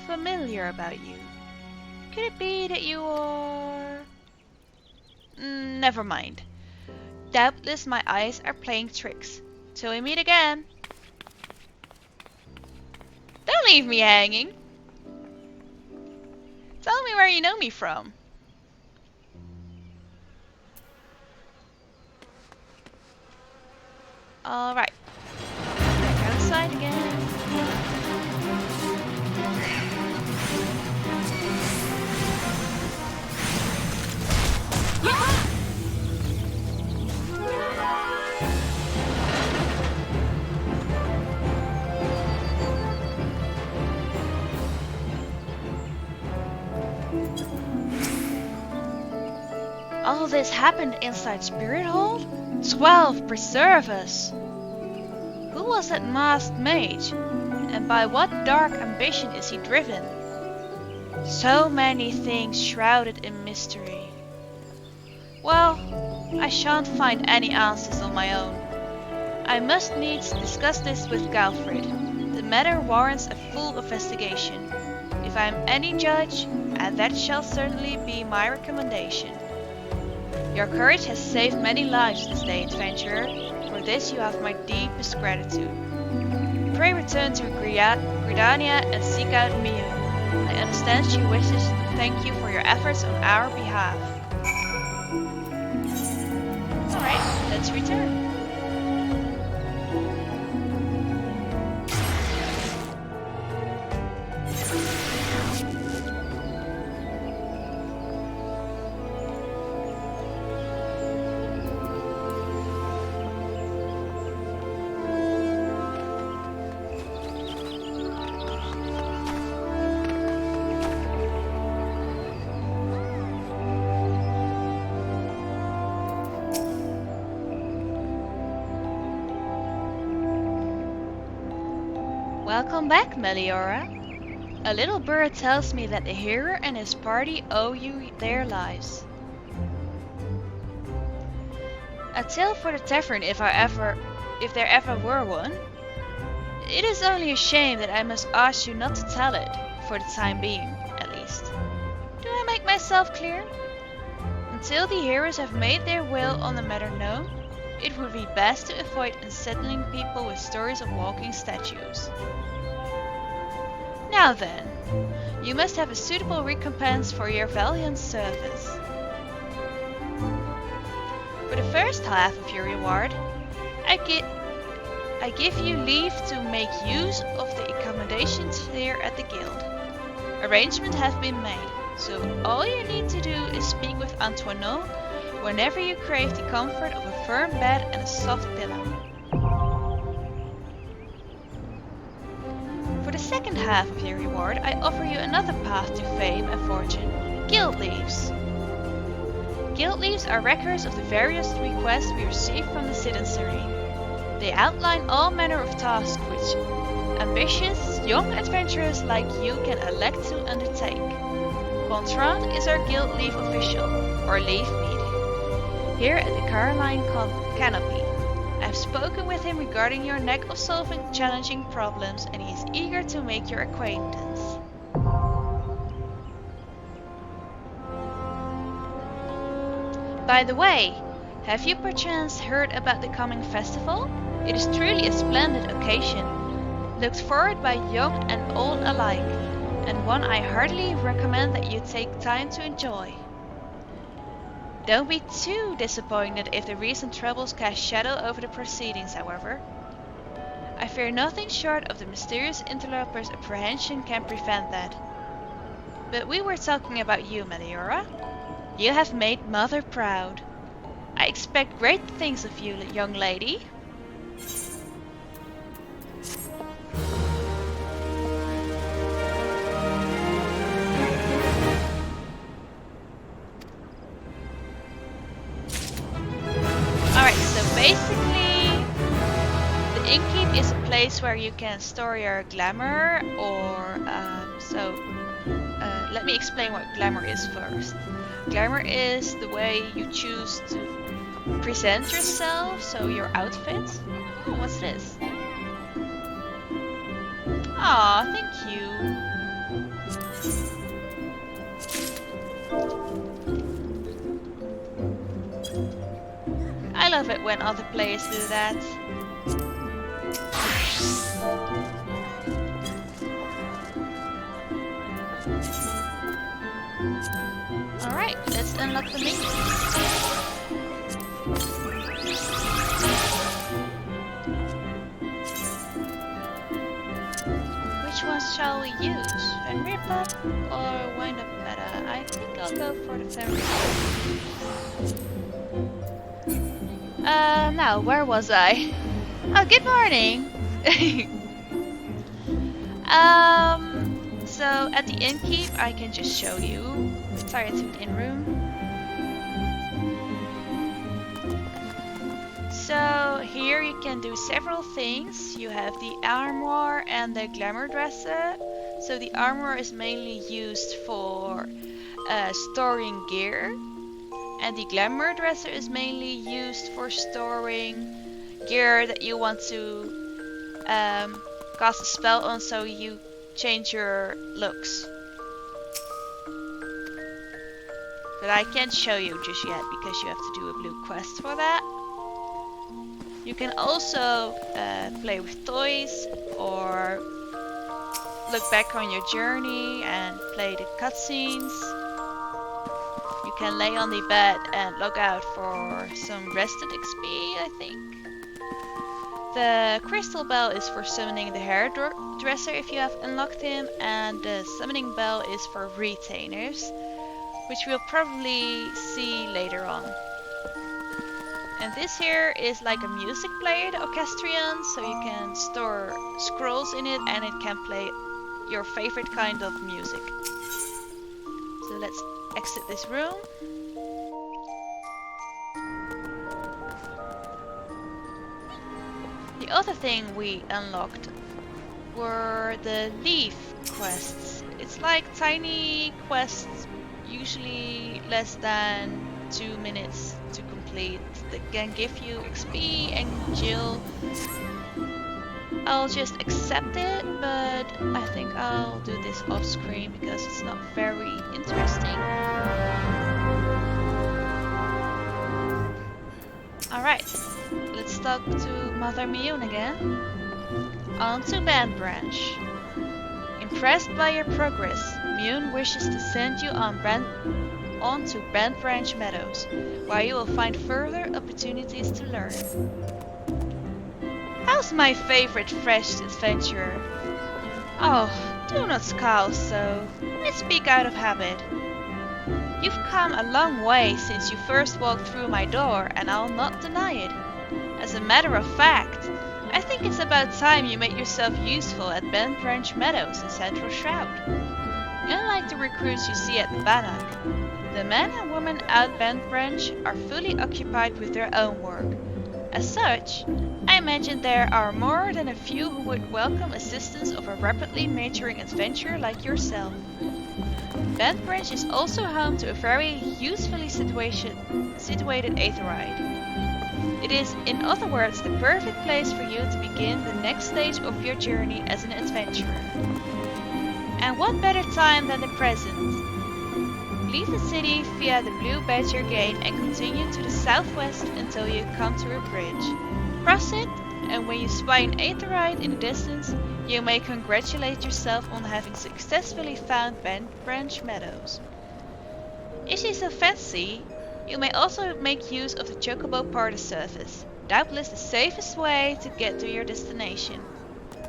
familiar about you. Could it be that you are... Never mind. Doubtless my eyes are playing tricks. Till we meet again. Don't leave me hanging. Tell me where you know me from. Alright. Back outside again. All this happened inside Spirit Hold? 12 preserve us! Who was that masked mage? And by what dark ambition is he driven? So many things shrouded in mystery. Well, I shan't find any answers on my own. I must needs discuss this with Galfrid. The matter warrants a full investigation. If I am any judge, and that shall certainly be my recommendation. Your courage has saved many lives this day, adventurer. For this you have my deepest gratitude. Pray return to Gridania and seek out Mio. I understand she wishes to thank you for your efforts on our behalf. Alright, let's return. Welcome back, Meliora. A little bird tells me that the hero and his party owe you their lives. A tale for the tavern if there ever were one. It is only a shame that I must ask you not to tell it, for the time being, at least. Do I make myself clear? Until the heroes have made their will on the matter known, it would be best to avoid unsettling people with stories of walking statues. Now then, you must have a suitable recompense for your valiant service. For the first half of your reward, I give you leave to make use of the accommodations here at the guild. Arrangements have been made, so all you need to do is speak with Antoinette whenever you crave the comfort of a firm bed and a soft pillow. For the second half of your reward, I offer you another path to fame and fortune, guild leaves. Guild leaves are records of the various requests we receive from the citizenry. They outline all manner of tasks which ambitious, young adventurers like you can elect to undertake. Contrant is our guild leave official, or leave meet, here at the Caroline Canopy. I've spoken with him regarding your knack of solving challenging problems, and he is eager to make your acquaintance. By the way, have you perchance heard about the coming festival? It is truly a splendid occasion, looked forward by young and old alike, and one I heartily recommend that you take time to enjoy. Don't be too disappointed if the recent troubles cast shadow over the proceedings, however. I fear nothing short of the mysterious interloper's apprehension can prevent that. But we were talking about you, Meliora. You have made Mother proud. I expect great things of you, young lady. Alright, so basically the innkeep is a place where you can store your glamour, or let me explain what glamour is first. Glamour is the way you choose to present yourself, so your outfit. Oh, what's this? Aw, thank you. I love it when other players do that. Alright, let's unlock the menu. Which ones shall we use? Fan Rip Up or Wind Up Meta? I think I'll go for the Fan Rip Up. Now, where was I? Oh, good morning! So at the innkeep, I can just show you. Sorry, it's an inn room. So here you can do several things. You have the armoire and the glamour dresser. So the armoire is mainly used for storing gear, and the glamour dresser is mainly used for storing gear that you want to cast a spell on, so you change your looks. But I can't show you just yet because you have to do a blue quest for that. You can also play with toys or look back on your journey and play the cutscenes. You can lay on the bed and log out for some rested XP, I think. The crystal bell is for summoning the hairdresser if you have unlocked him, and the summoning bell is for retainers, which we'll probably see later on. And this here is like a music player, the orchestrion, so you can store scrolls in it and it can play your favorite kind of music. So let's exit this room. The other thing we unlocked were the leaf quests. It's like tiny quests, usually less than 2 minutes to complete, that can give you XP and Jill. I'll just accept it, but I think I'll do this off screen because it's not very interesting. Alright, let's talk to Mother Miyun again. On to Band Branch. Impressed by your progress, Miyun wishes to send you on to Band Branch Meadows, where you will find further opportunities to learn. How's my favorite fresh adventurer? Oh, do not scowl so. I speak out of habit. You've come a long way since you first walked through my door, and I'll not deny it. As a matter of fact, I think it's about time you made yourself useful at Band Branch Meadows in Central Shroud. Unlike the recruits you see at Bannock, the men and women out Band Branch are fully occupied with their own work. As such, I imagine there are more than a few who would welcome assistance of a rapidly maturing adventurer like yourself. Band Branch is also home to a very usefully situated aetheryte. It is, in other words, the perfect place for you to begin the next stage of your journey as an adventurer. And what better time than the present? Leave the city via the Blue Badger Gate and continue to the southwest until you come to a bridge. Cross it, and when you spy an aetheryte in the distance, you may congratulate yourself on having successfully found Band Branch Meadows. If you so fancy, you may also make use of the Chocobo Party service, doubtless the safest way to get to your destination.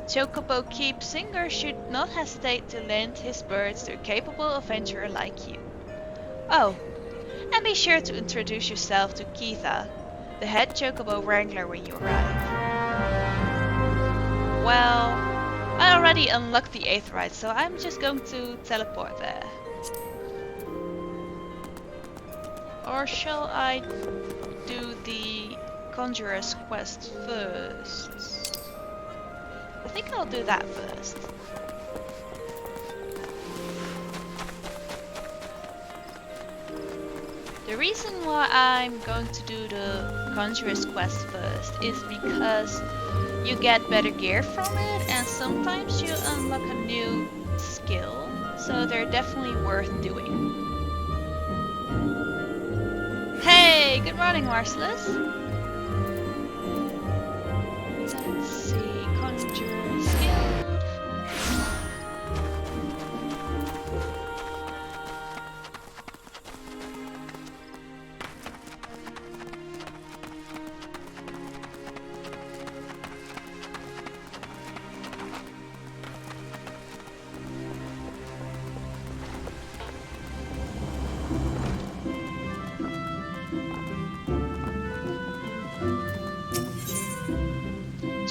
Chocobo Keep Singer should not hesitate to lend his birds to a capable adventurer like you. Oh, and be sure to introduce yourself to Keitha, the head Chocobo Wrangler, when you arrive. Well, I already unlocked the aetheryte, so I'm just going to teleport there. Or shall I do the Conjurer's quest first? I think I'll do that first. The reason why I'm going to do the Conjurer's quest first is because you get better gear from it, and sometimes you unlock a new skill, so they're definitely worth doing. Hey, good morning, Marcellus. Let's see, Conjurer's Guild.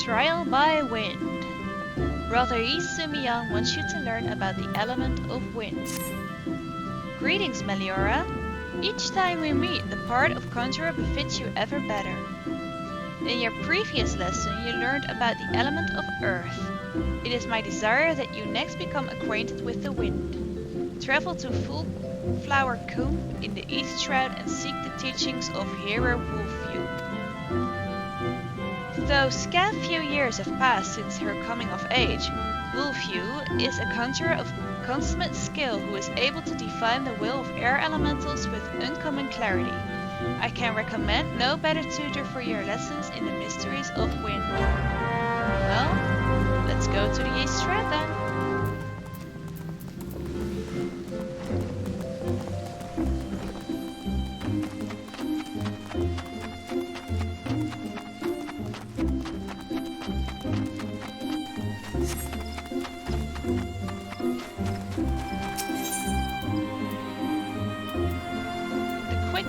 Trial by Wind. Brother Yi Sumiyang wants you to learn about the element of wind. Greetings, Meliora. Each time we meet, the part of Conjurer befits you ever better. In your previous lesson, you learned about the element of earth. It is my desire that you next become acquainted with the wind. Travel to Full Flower Comb in the East Shroud and seek the teachings of Hero Wolfview. Though scant few years have passed since her coming of age, Wolfview is a conjurer of consummate skill who is able to define the will of air elementals with uncommon clarity. I can recommend no better tutor for your lessons in the mysteries of wind. Well, let's go to the East Shroud then.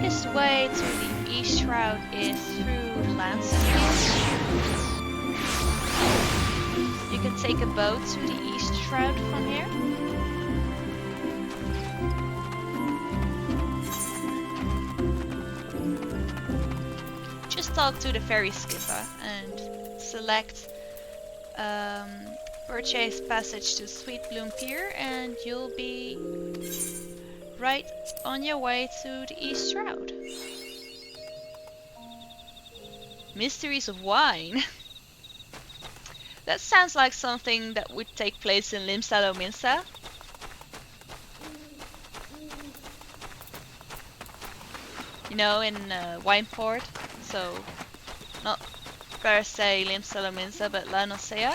The way to the East Shroud is through the landscape. You can take a boat to the East Shroud from here. Just talk to the ferry skipper and select Purchase passage to Sweetbloom Pier and you'll be right on your way to the East Shroud. Mysteries of Wine. That sounds like something that would take place in Limsa. You know, in Wineport. So, not per se Limsa, but La Nosea.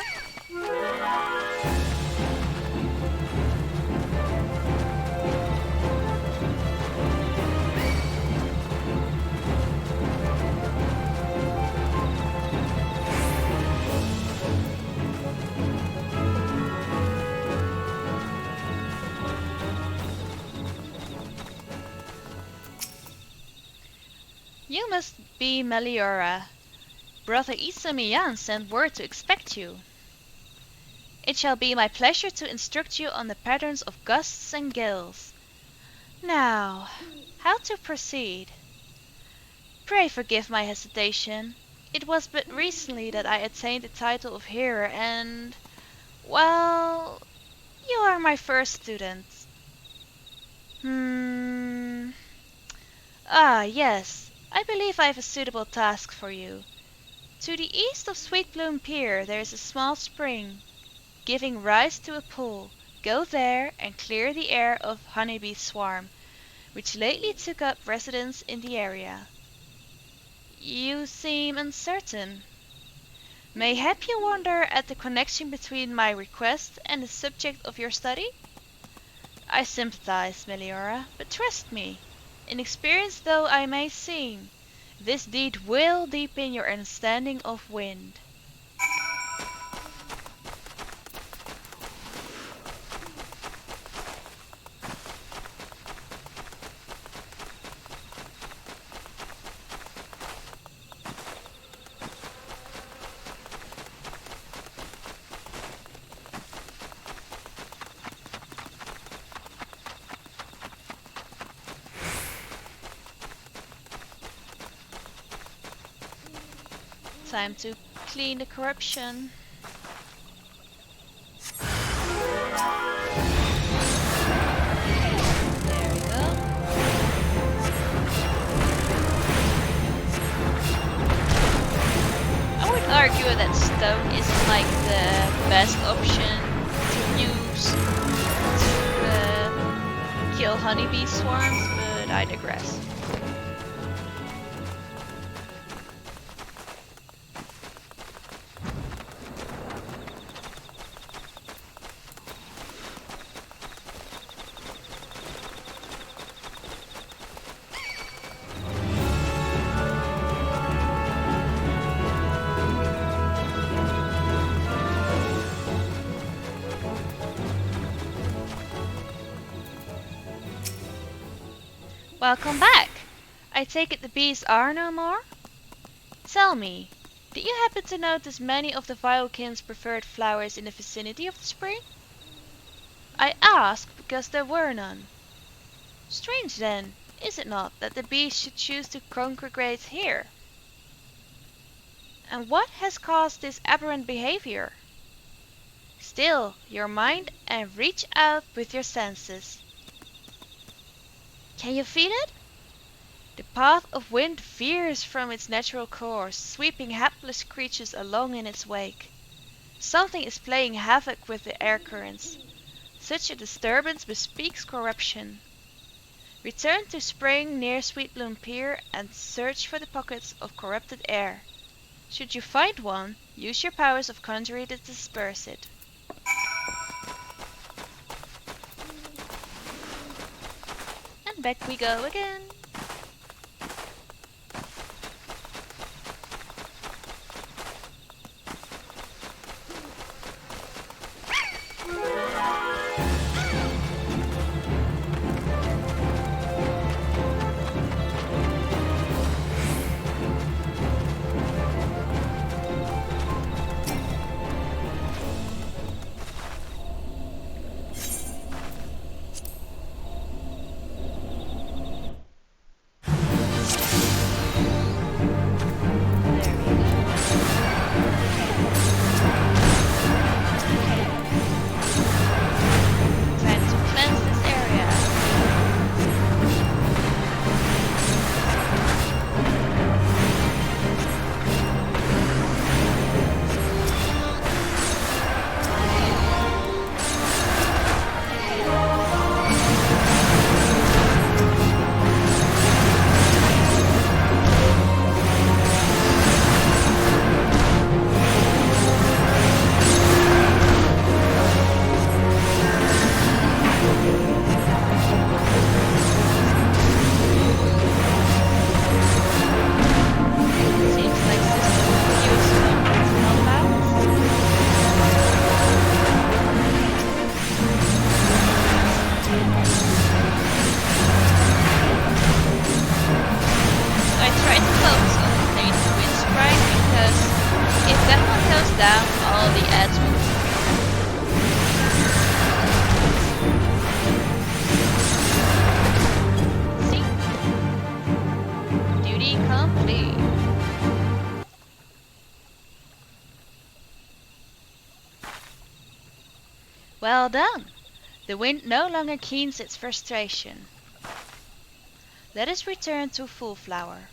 You must be Meliora. Brother Isamiyan sent word to expect you. It shall be my pleasure to instruct you on the patterns of gusts and gales. Now, how to proceed? Pray forgive my hesitation. It was but recently that I attained the title of hearer and... well... you are my first student. Ah, yes. I believe I have a suitable task for you. To the east of Sweetbloom Pier there is a small spring, giving rise to a pool. Go there and clear the air of honeybee swarm, which lately took up residence in the area. You seem uncertain. Mayhap you wonder at the connection between my request and the subject of your study? I sympathize, Meliora, but trust me, inexperienced though I may seem, this deed will deepen your understanding of wind. Time to clean the corruption. There we go. I would argue that stone isn't like the best option to use to kill honeybee swarms, but I digress. Welcome back! I take it the bees are no more? Tell me, did you happen to notice many of the Violkin's preferred flowers in the vicinity of the spring? I ask because there were none. Strange then, is it not, that the bees should choose to congregate here? And what has caused this aberrant behavior? Still your mind and reach out with your senses. Can you feel it? The path of wind veers from its natural course, sweeping hapless creatures along in its wake. Something is playing havoc with the air currents. Such a disturbance bespeaks corruption. Return to spring near Sweetbloom Pier and search for the pockets of corrupted air. Should you find one, use your powers of conjuring to disperse it. And back we go again. I try to focus on the plane wind sprite because if that one goes down, all the ads will. See? Duty complete. Well done. The wind no longer keens its frustration. Let us return to Full Flower.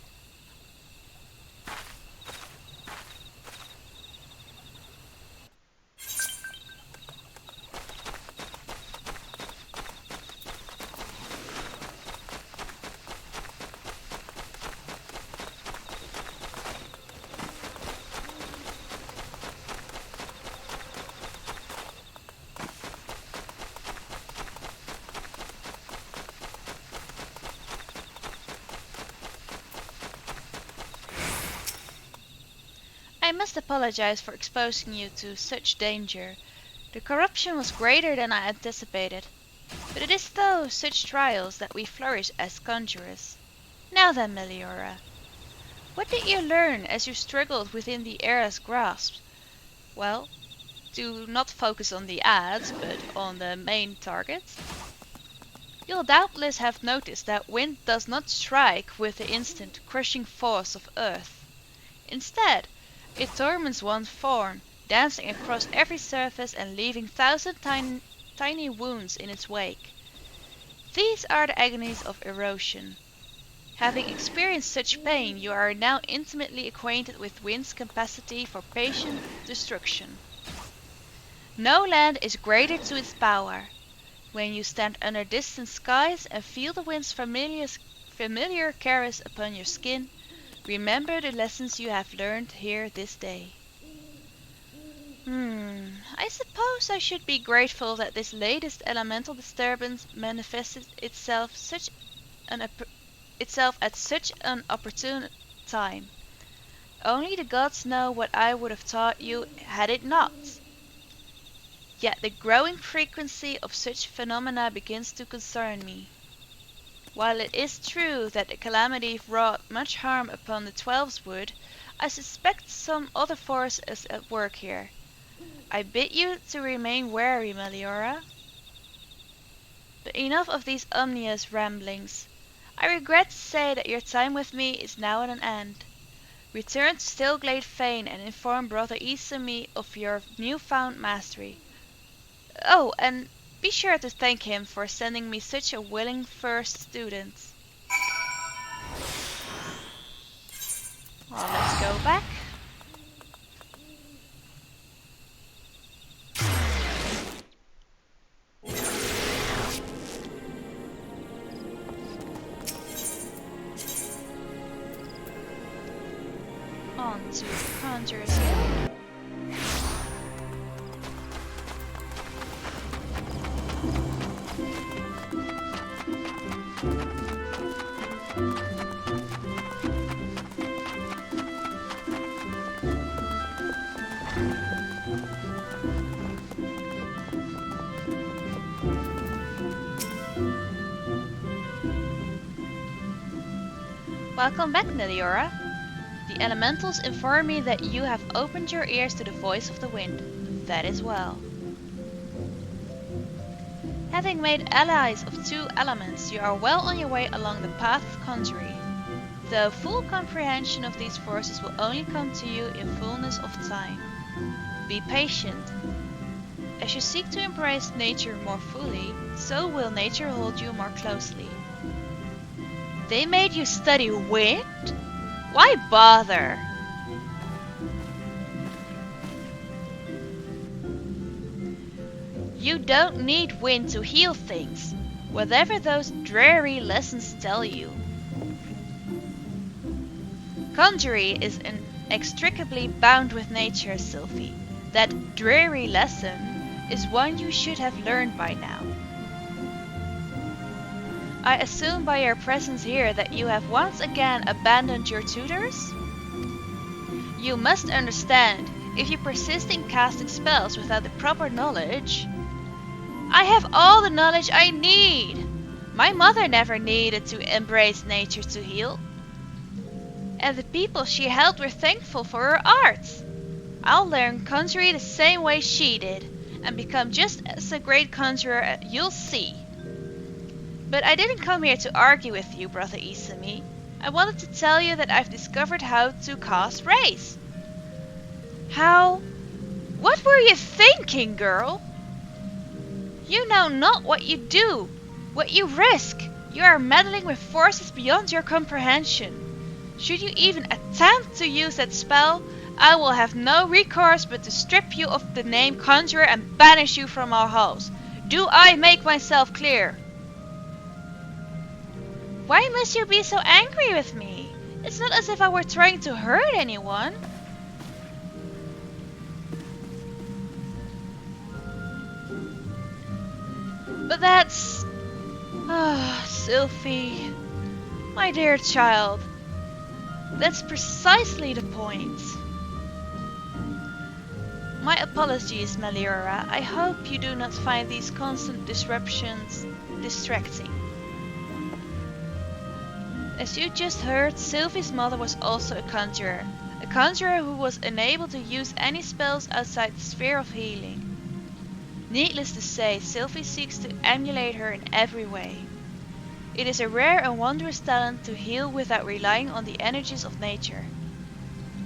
I must apologize for exposing you to such danger. The corruption was greater than I anticipated, but it is through such trials that we flourish as conjurers. Now then, Meliora, what did you learn as you struggled within the era's grasp? Well, to not focus on the ads, but on the main target. You'll doubtless have noticed that wind does not strike with the instant crushing force of earth. Instead, it torments one's form, dancing across every surface and leaving thousand tiny wounds in its wake. These are the agonies of erosion. Having experienced such pain, you are now intimately acquainted with wind's capacity for patient destruction. No land is greater to its power. When you stand under distant skies and feel the wind's familiar caress upon your skin, remember the lessons you have learned here this day. I suppose I should be grateful that this latest elemental disturbance manifested itself at such an opportune time. Only the gods know what I would have taught you had it not. Yet the growing frequency of such phenomena begins to concern me. While it is true that the calamity wrought much harm upon the Twelvewoods, I suspect some other force is at work here. I bid you to remain wary, Meliora. But enough of these ominous ramblings. I regret to say that your time with me is now at an end. Return to Stillglade Fane and inform Brother Isami of your newfound mastery. Oh, and be sure to thank him for sending me such a willing first student. Well, let's go back. On to Conjurer's Guild. Welcome back, Meliora. The elementals inform me that you have opened your ears to the voice of the wind. That is well. Having made allies of two elements, you are well on your way along the path of conjuring. Though full comprehension of these forces will only come to you in fullness of time. Be patient. As you seek to embrace nature more fully, so will nature hold you more closely. They made you study wind? Why bother? You don't need wind to heal things, whatever those dreary lessons tell you. Conjuring is inextricably bound with nature, Sylphie. That dreary lesson is one you should have learned by now. I assume by your presence here that you have once again abandoned your tutors? You must understand, if you persist in casting spells without the proper knowledge, I have all the knowledge I need. My mother never needed to embrace nature to heal. And the people she helped were thankful for her art. I'll learn conjuring the same way she did, and become just as a great conjurer you'll see. But I didn't come here to argue with you, Brother Isami. I wanted to tell you that I've discovered how to cast rays. How? What were you thinking, girl? You know not what you do, what you risk. You are meddling with forces beyond your comprehension. Should you even attempt to use that spell, I will have no recourse but to strip you of the name Conjurer and banish you from our halls. Do I make myself clear? Why must you be so angry with me? It's not as if I were trying to hurt anyone. But that's... Ah, Sylphie. My dear child. That's precisely the point. My apologies, Meliora. I hope you do not find these constant disruptions distracting. As you just heard, Sylvie's mother was also a conjurer who was unable to use any spells outside the sphere of healing. Needless to say, Sylvie seeks to emulate her in every way. It is a rare and wondrous talent to heal without relying on the energies of nature.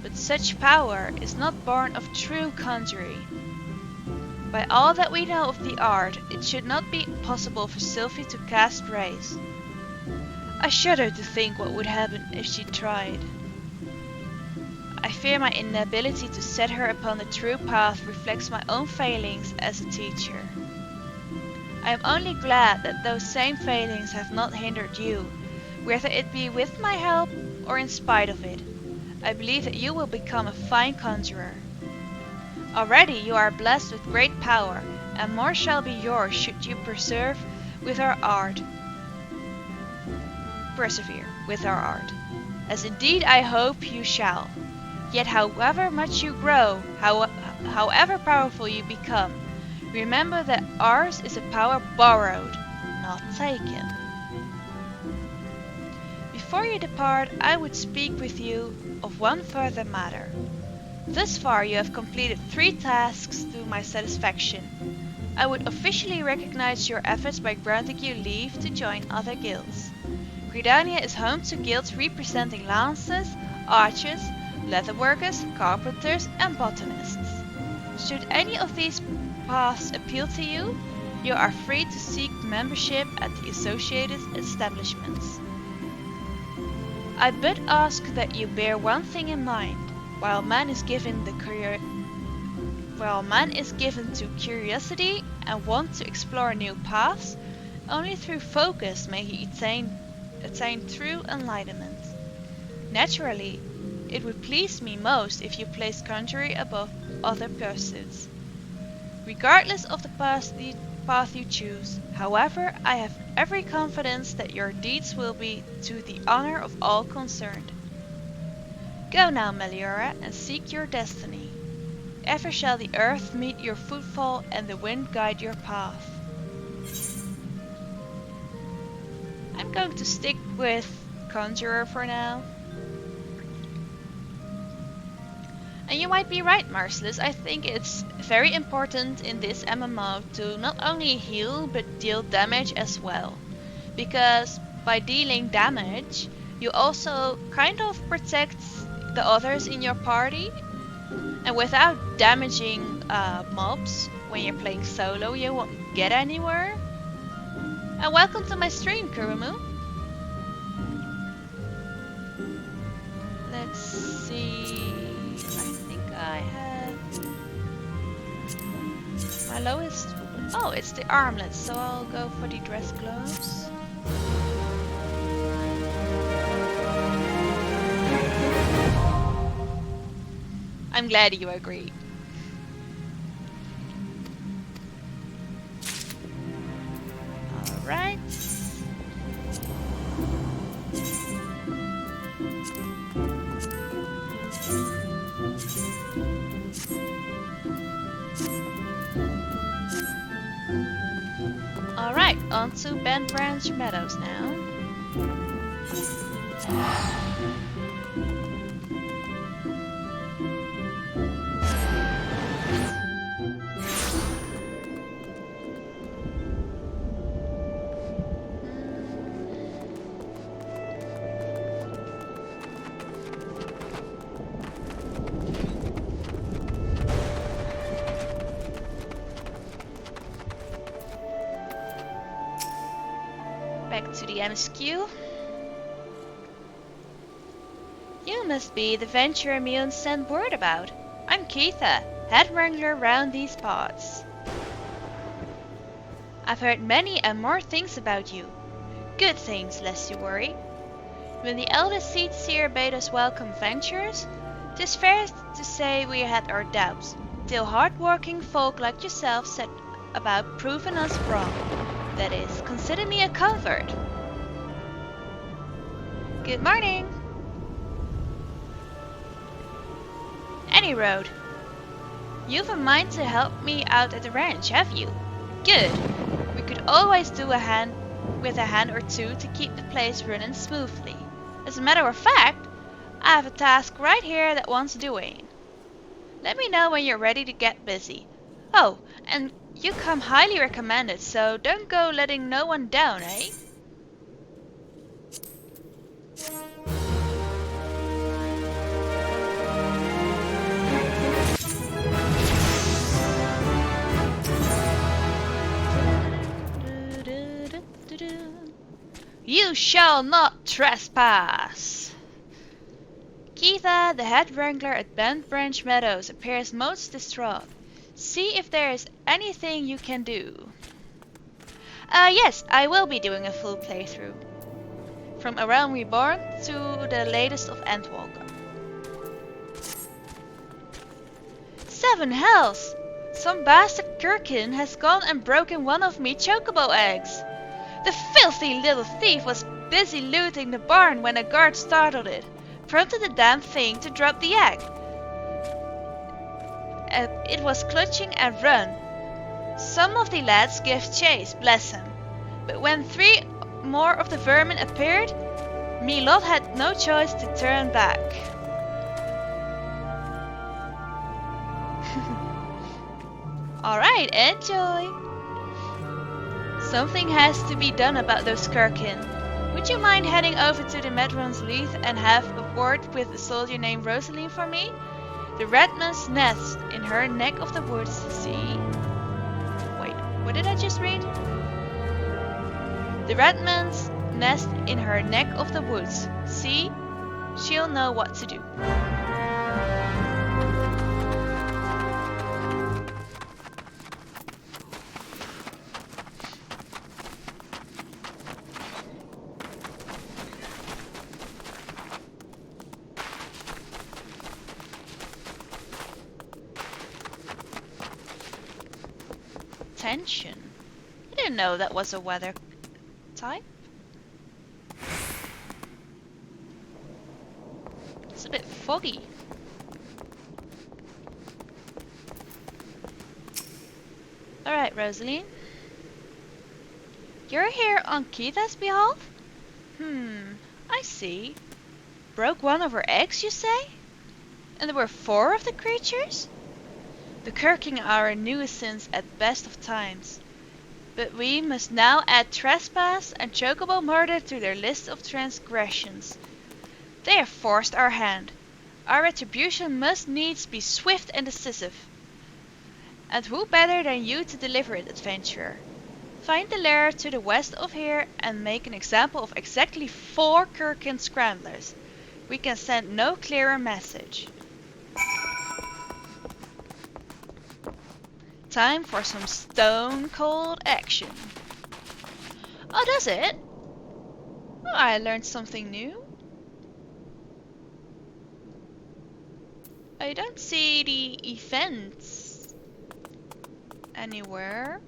But such power is not born of true conjuring. By all that we know of the art, it should not be possible for Sylvie to cast rays. I shudder to think what would happen if she tried. I fear my inability to set her upon the true path reflects my own failings as a teacher. I am only glad that those same failings have not hindered you, whether it be with my help or in spite of it. I believe that you will become a fine conjurer. Already you are blessed with great power, and more shall be yours should you persevere with our art. As indeed I hope you shall. Yet however much you grow, however powerful you become, remember that ours is a power borrowed, not taken. Before you depart, I would speak with you of one further matter. Thus far you have completed 3 tasks to my satisfaction. I would officially recognize your efforts by granting you leave to join other guilds. Gridania is home to guilds representing lancers, archers, leatherworkers, carpenters and botanists. Should any of these paths appeal to you, you are free to seek membership at the associated establishments. I but ask that you bear one thing in mind. While man is given to curiosity and want to explore new paths, only through focus may he attain true enlightenment. Naturally, it would please me most if you placed conjuring above other pursuits. Regardless of the path you choose, however, I have every confidence that your deeds will be to the honor of all concerned. Go now, Meliora, and seek your destiny. Ever shall the earth meet your footfall and the wind guide your path. I'm going to stick with Conjurer for now. And you might be right, Marcellus. I think it's very important in this MMO to not only heal but deal damage as well. Because by dealing damage, you also kind of protect the others in your party. And without damaging mobs when you're playing solo, you won't get anywhere. And welcome to my stream, Kurumu. Let's see. I have my lowest. Oh, it's the armlets, so I'll go for the dress gloves. I'm glad you agree. All right. on to Bent Branch Meadows now. Back to the MSQ. You must be the venturer Mion sent word about. I'm Keitha, head wrangler round these parts. I've heard many and more things about you. Good things, lest you worry. When the eldest seed seer bade us welcome venturers, 'tis fair to say we had our doubts, till hard-working folk like yourself set about proving us wrong. That is, consider me a convert. Good morning. Any road. You've a mind to help me out at the ranch, have you? Good. We could always do a hand or two to keep the place running smoothly. As a matter of fact, I have a task right here that wants doing. Let me know when you're ready to get busy. Oh, and you come highly recommended, so don't go letting no one down, eh? You shall not trespass! Keitha, the head wrangler at Bent Branch Meadows, appears most distraught. See if there is anything you can do. Yes, I will be doing a full playthrough. From A Realm Reborn to the latest of Endwalker. 7 hells! Some bastard Kirkin has gone and broken one of me chocobo eggs. The filthy little thief was busy looting the barn when a guard startled it, prompted the damn thing to drop the egg. It was clutching and run. Some of the lads gave chase, bless them. But when 3 more of the vermin appeared, me lot had no choice to turn back. Alright, enjoy! Something has to be done about those Kirkin. Would you mind heading over to the Medron's Leith and have a word with a soldier named Rosaline for me? The Redman's nest in her neck of the woods, see? Wait, what did I just read? The Redman's nest in her neck of the woods, see? She'll know what to do. Tension. I didn't know that was a weather type. It's a bit foggy. Alright, Rosaline. You're here on Keitha's behalf? I see. Broke one of her eggs, you say? And there were 4 of the creatures? The Kirking are a nuisance at best of times, but we must now add trespass and chocobo murder to their list of transgressions. They have forced our hand. Our retribution must needs be swift and decisive. And who better than you to deliver it, adventurer? Find the lair to the west of here and make an example of exactly 4 Kirkin scramblers. We can send no clearer message. Time for some stone cold action. Oh, does it? Oh, I learned something new. I don't see the events anywhere.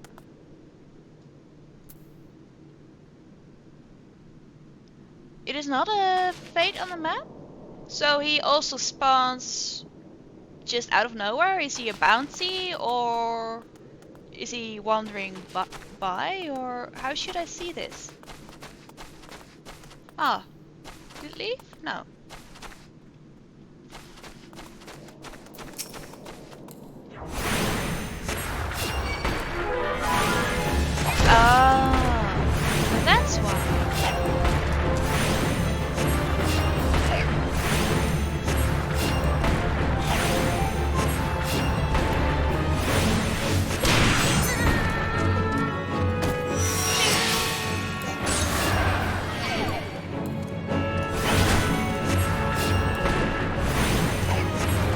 It is not a fate on the map? So he also spawns just out of nowhere? Is he a bounty or Is he wandering by, or how should I see this? Ah, did he leave? No. Ah, so that's why.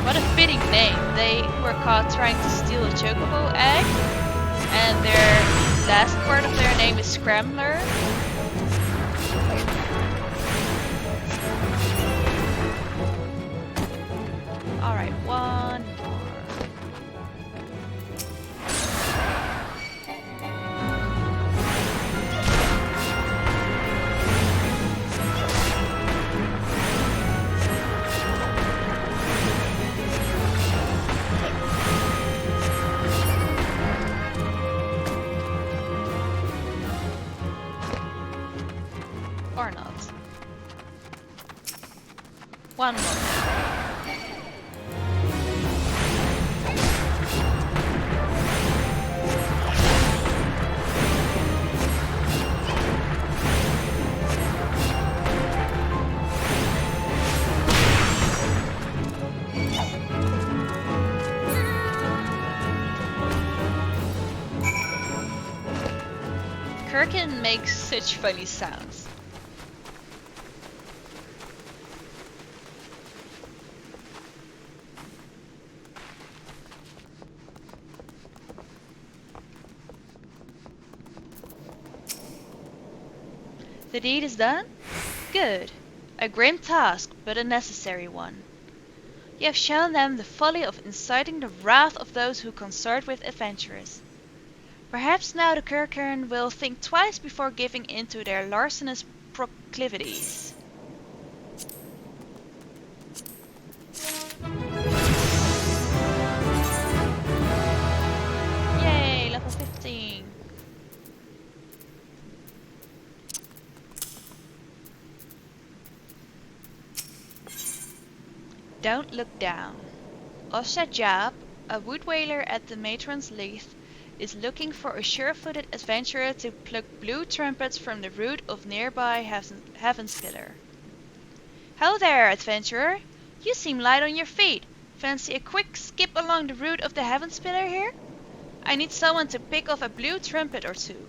What a fitting name. They were caught trying to steal a chocobo egg, and their last part of their name is Scrambler. Alright, one more. Or not. One more. Kirkin makes such funny sounds. The deed is done? Good. A grim task, but a necessary one. You have shown them the folly of inciting the wrath of those who consort with adventurers. Perhaps now the Kirkern will think twice before giving in to their larcenous proclivities. Yay, level 15. Don't look down. Osha Jab, a wood whaler at the Matron's Leith, is looking for a sure-footed adventurer to pluck blue trumpets from the root of nearby Heavenspillar. Ho there, adventurer! You seem light on your feet. Fancy a quick skip along the route of the Heavenspillar here? I need someone to pick off a blue trumpet or two.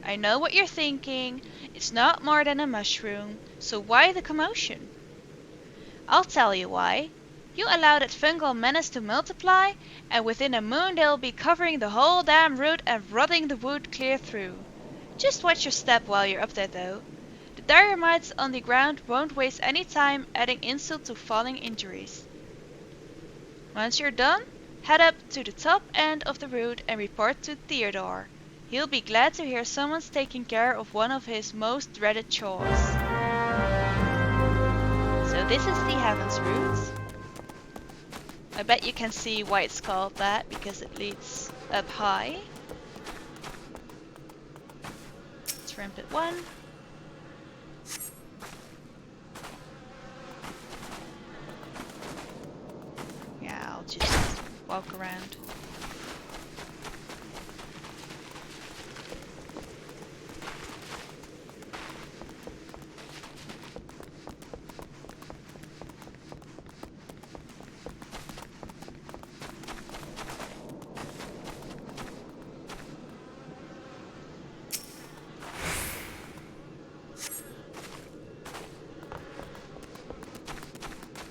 I know what you're thinking. It's not more than a mushroom, so why the commotion? I'll tell you why. You allow that fungal menace to multiply, and within a moon they'll be covering the whole damn route and rotting the wood clear through. Just watch your step while you're up there though. The dynamites on the ground won't waste any time adding insult to falling injuries. Once you're done, head up to the top end of the route and report to Theodore. He'll be glad to hear someone's taking care of one of his most dreaded chores. So this is the Heavens route. I bet you can see why it's called that, because it leads up high. Trumpet 1. Yeah, I'll just walk around.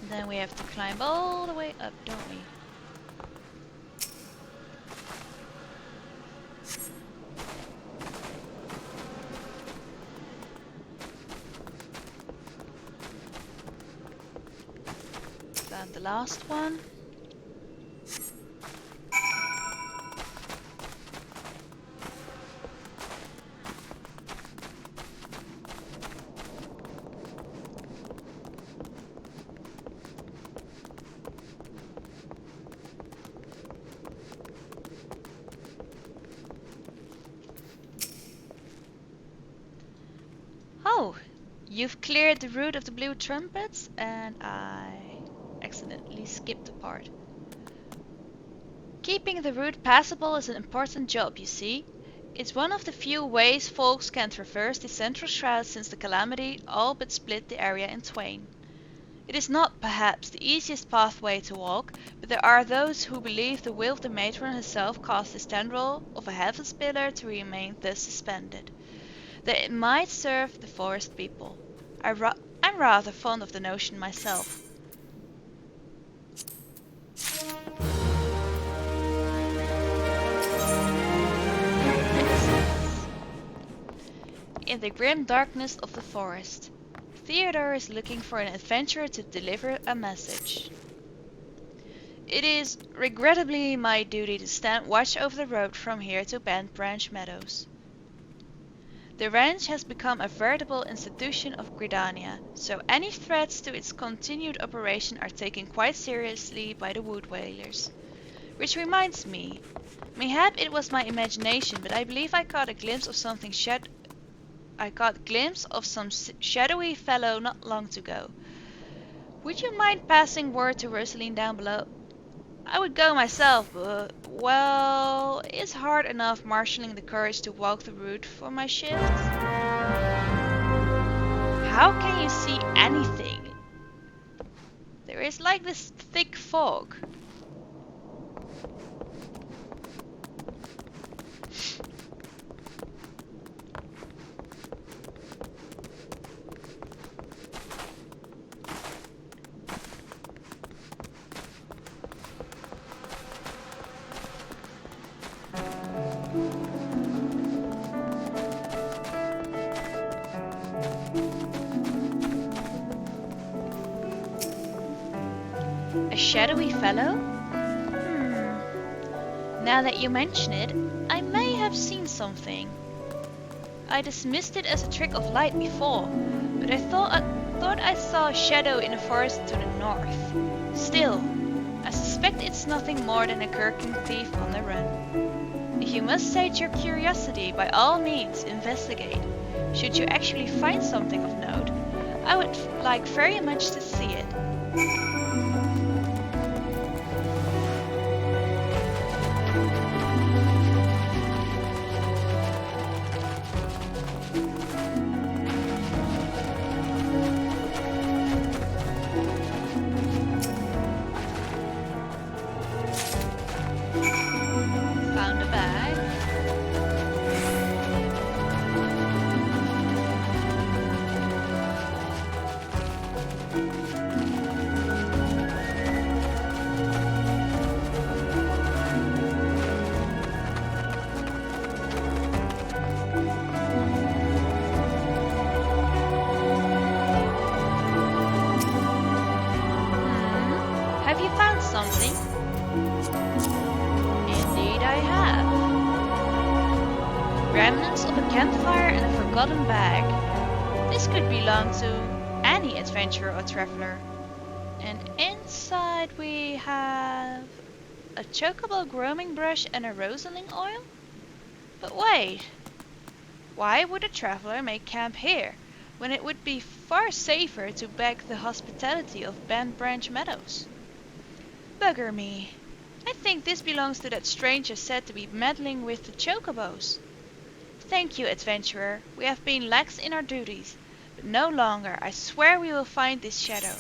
Then we have to climb all the way up, don't we? Found the last one. Oh, you've cleared the route of the blue trumpets, and I accidentally skipped a part. Keeping the route passable is an important job, you see. It's one of the few ways folks can traverse the central shroud since the calamity all but split the area in twain. It is not, perhaps, the easiest pathway to walk, but there are those who believe the will of the matron herself caused this tendril of a heaven's pillar to remain thus suspended, that it might serve the forest people. I'm rather fond of the notion myself. In the grim darkness of the forest, Theodore is looking for an adventurer to deliver a message. It is regrettably my duty to stand watch over the road from here to Bent Branch Meadows. The ranch has become a veritable institution of Gridania, so any threats to its continued operation are taken quite seriously by the wood whalers. Which reminds me, mayhap it was my imagination, but I believe I caught a glimpse of some shadowy fellow not long ago. Would you mind passing word to Rosaline down below? I would go myself, but, well, it's hard enough marshalling the courage to walk the route for my shift. How can you see anything? There is like this thick fog. A shadowy fellow? Now that you mention it, I may have seen something. I dismissed it as a trick of light before, but I thought I saw a shadow in the forest to the north. Still, I suspect it's nothing more than a Kirkin thief on the run. If you must sate your curiosity, by all means investigate. Should you actually find something of note, I would like very much to see it. Found a bag. Have you found something? Indeed I have. Remnants of a campfire and a forgotten bag. This could belong to any adventurer or traveler. And inside we have a chocobo grooming brush and a Rosalind oil? But wait, why would a traveler make camp here, when it would be far safer to beg the hospitality of Bent Branch Meadows? Bugger me. I think this belongs to that stranger said to be meddling with the chocobos. Thank you, adventurer. We have been lax in our duties, but no longer. I swear we will find this shadow.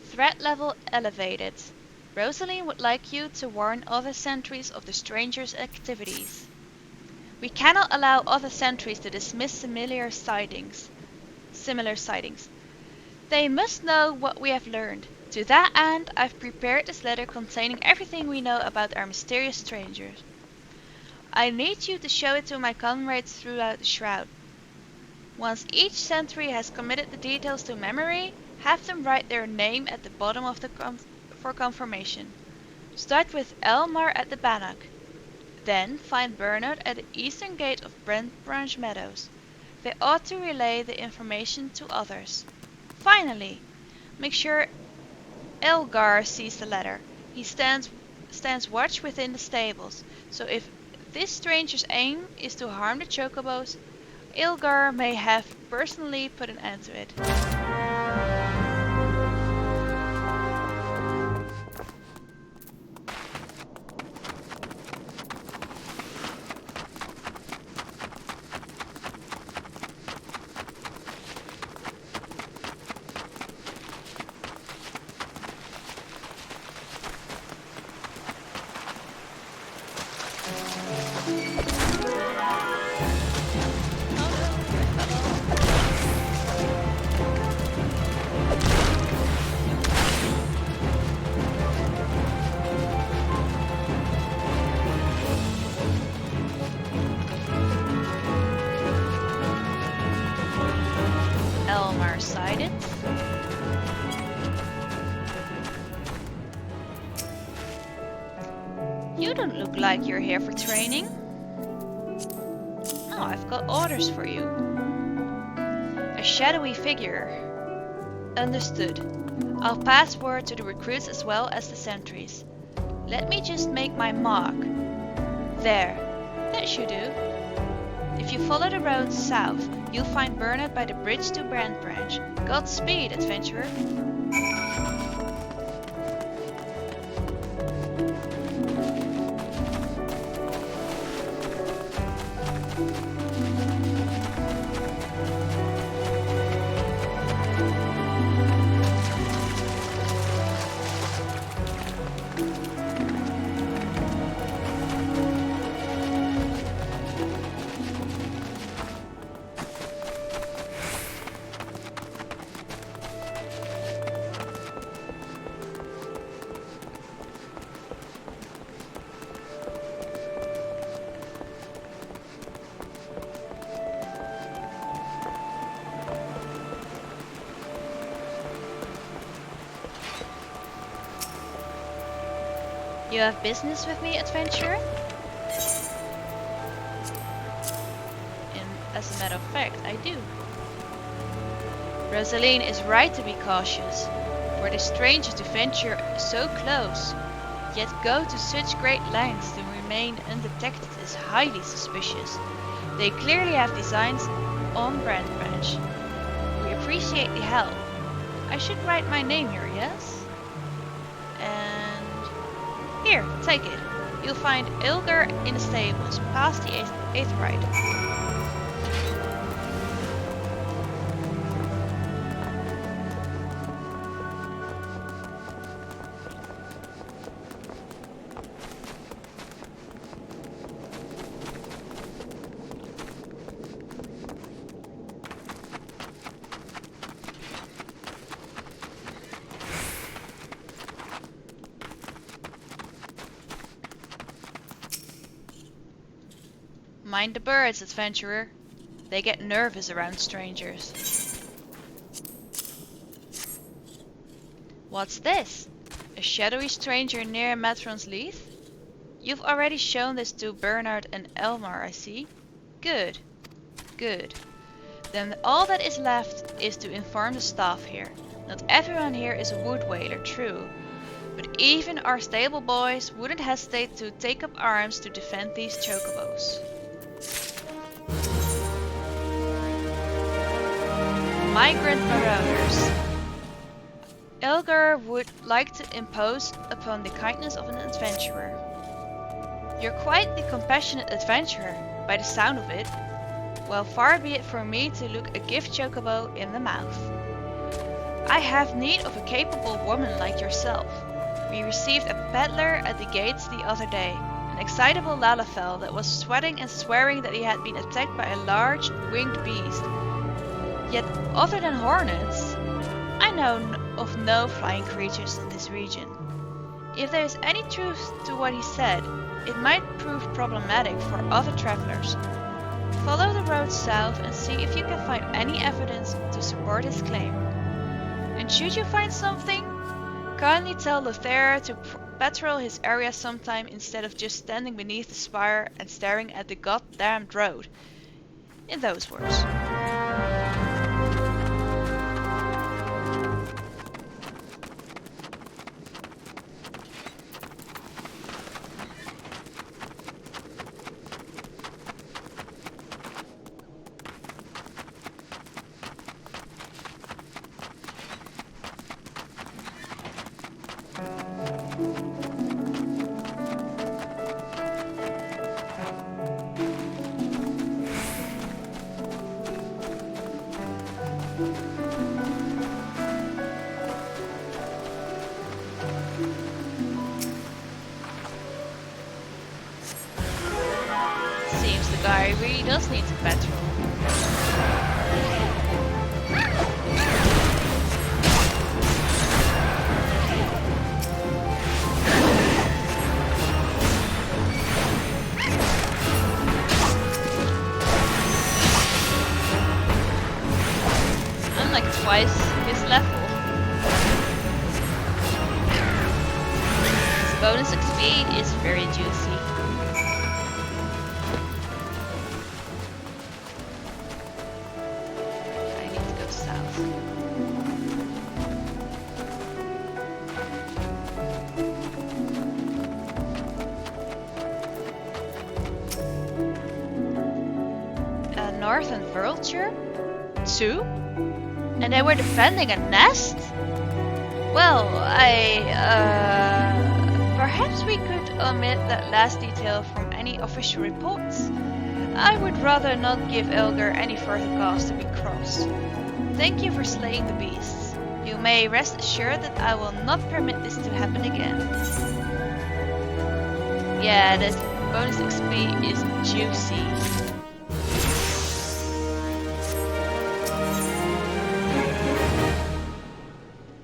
Threat level elevated. Rosaline would like you to warn other sentries of the stranger's activities. We cannot allow other sentries to dismiss similar sightings. They must know what we have learned. To that end, I've prepared this letter containing everything we know about our mysterious strangers. I need you to show it to my comrades throughout the shroud. Once each sentry has committed the details to memory, have them write their name at the bottom of the for confirmation. Start with Elmar at the Bannock. Then find Bernard at the eastern gate of Bent Branch Meadows. They ought to relay the information to others. Finally! Make sure Elgar sees the letter. He stands watch within the stables, so if this stranger's aim is to harm the chocobos, Elgar may have personally put an end to it. Elmar sighted. You don't look like you're here for training. Oh, I've got orders for you. A shadowy figure. Understood. I'll pass word to the recruits as well as the sentries. Let me just make my mark. There. That should do. If you follow the road south, you'll find Bernard by the bridge to Brand Branch. Godspeed, adventurer. You have business with me, adventurer? And as a matter of fact, I do. Rosaline is right to be cautious. For the strangers to venture so close, yet go to such great lengths to remain undetected is highly suspicious. They clearly have designs on Brand Branch. We appreciate the help. I should write my name here, yes? Here, take it. You'll find Elgar in the stables, past the 8th ride. Mind the birds, adventurer. They get nervous around strangers. What's this? A shadowy stranger near Matron's Leith? You've already shown this to Bernard and Elmar, I see. Good. Good. Then all that is left is to inform the staff here. Not everyone here is a wood whaler, true. But even our stable boys wouldn't hesitate to take up arms to defend these chocobos. Migrant marauders. Elgar would like to impose upon the kindness of an adventurer. You're quite the compassionate adventurer, by the sound of it. Well, far be it from me to look a gift chocobo in the mouth. I have need of a capable woman like yourself. We received a peddler at the gates the other day, an excitable Lalafell that was sweating and swearing that he had been attacked by a large winged beast. Yet, other than hornets, I know of no flying creatures in this region. If there is any truth to what he said, it might prove problematic for other travelers. Follow the road south and see if you can find any evidence to support his claim. And should you find something, kindly tell Lothair to patrol his area sometime instead of just standing beneath the spire and staring at the goddamned road. In those words. does need some petrol. I'm like twice his level. His bonus XP is very juicy. I need to go south. Northern Vulture? 2? And they were defending a nest? Well, perhaps we could omit that last detail from any official reports. I would rather not give Elgar any further cause to be cross. Thank you for slaying the beasts. You may rest assured that I will not permit this to happen again. Yeah, this bonus XP is juicy.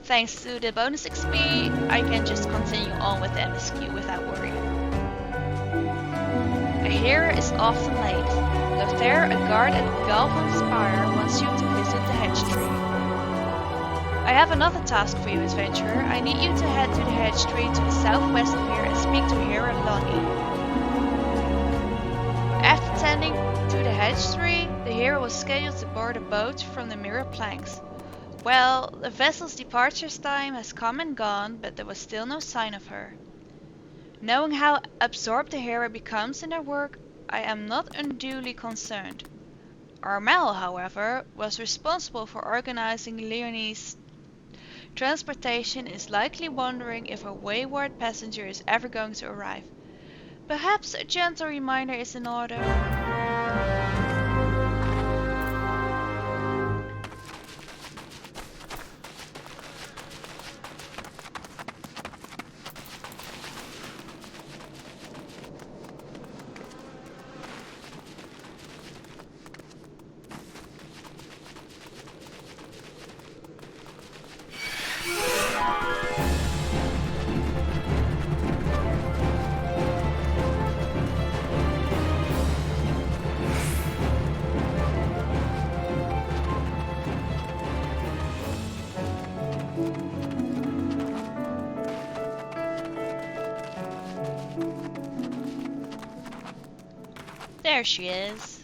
Thanks to the bonus XP, I can just continue on with the MSQ without worry. A hero is often late. Lothair, a guard at Galvan Spire, wants you to visit the hedge tree. I have another task for you, adventurer. I need you to head to the hedge tree to the southwest of here and speak to Hera Lonnie. After tending to the hedge tree, the hero was scheduled to board a boat from the Mirror Planks. Well, the vessel's departure time has come and gone, but there was still no sign of her. Knowing how absorbed the hero becomes in their work, I am not unduly concerned. Armel, however, was responsible for organizing Leonie's transportation and is likely wondering if a wayward passenger is ever going to arrive. Perhaps a gentle reminder is in order. There she is.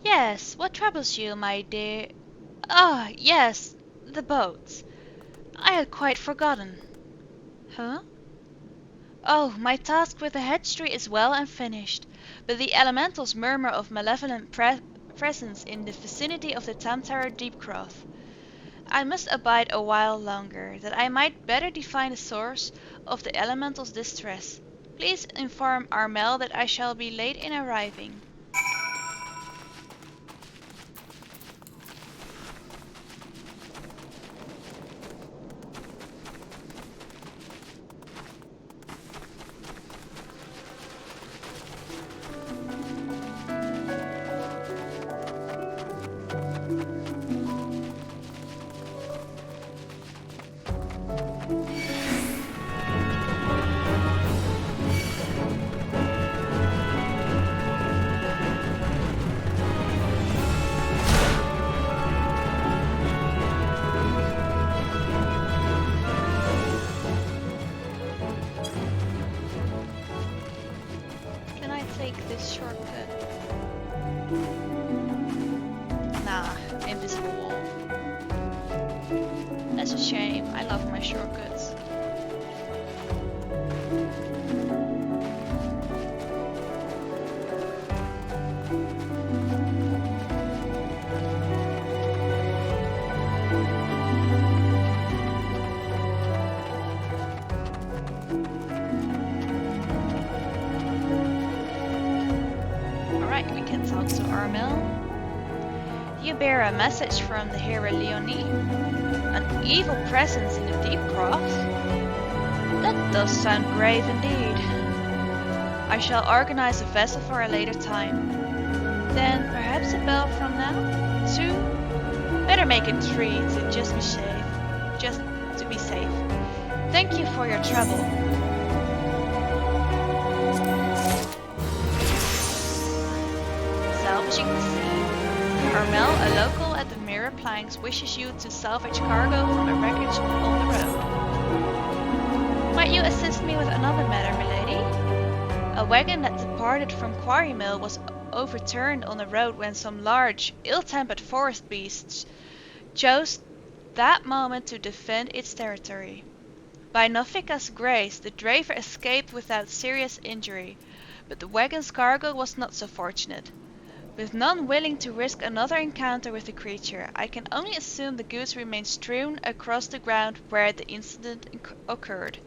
Yes, what troubles you, my dear? Ah, yes, the boats. I had quite forgotten. Huh? Oh, my task with the hedge tree is well and finished, but the elementals murmur of malevolent presence in the vicinity of the Tamtara Deepcroft. I must abide a while longer, that I might better define the source of the elemental's distress. Please inform Armel that I shall be late in arriving. That's a shame. I love my shortcuts. Alright, we can talk to Armel. You bear a message from the hero Leonie. An evil presence in the Deepcroft? That does sound grave indeed. I shall organize a vessel for a later time. Then perhaps a bell from now? 2? Better make it 3 to just be safe. Just to be safe. Thank you for your trouble. Salvaging the sea. Carmel, a local at the Mirror Planks, wishes you to salvage cargo from a wreckage on the road. Might you assist me with another matter, milady? A wagon that departed from Quarry Mill was overturned on the road when some large, ill-tempered forest beasts chose that moment to defend its territory. By Nofika's grace, the driver escaped without serious injury, but the wagon's cargo was not so fortunate. With none willing to risk another encounter with the creature, I can only assume the goods remain strewn across the ground where the incident occurred.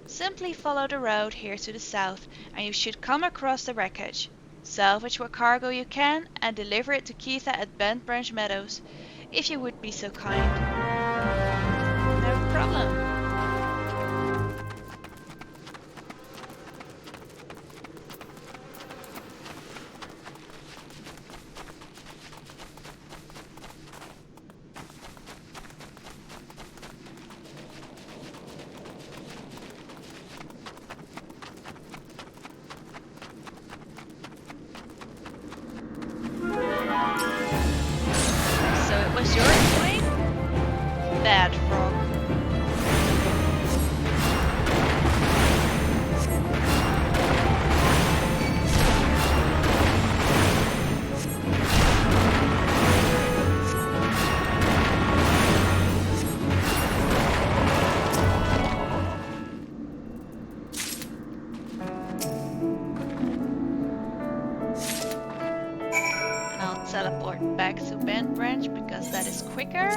Simply follow the road here to the south, and you should come across the wreckage. Salvage what cargo you can, and deliver it to Keitha at Bent Branch Meadows, if you would be so kind. No problem. Was your doing? Bad frog. I'll teleport back to Bent Branch because that is quicker.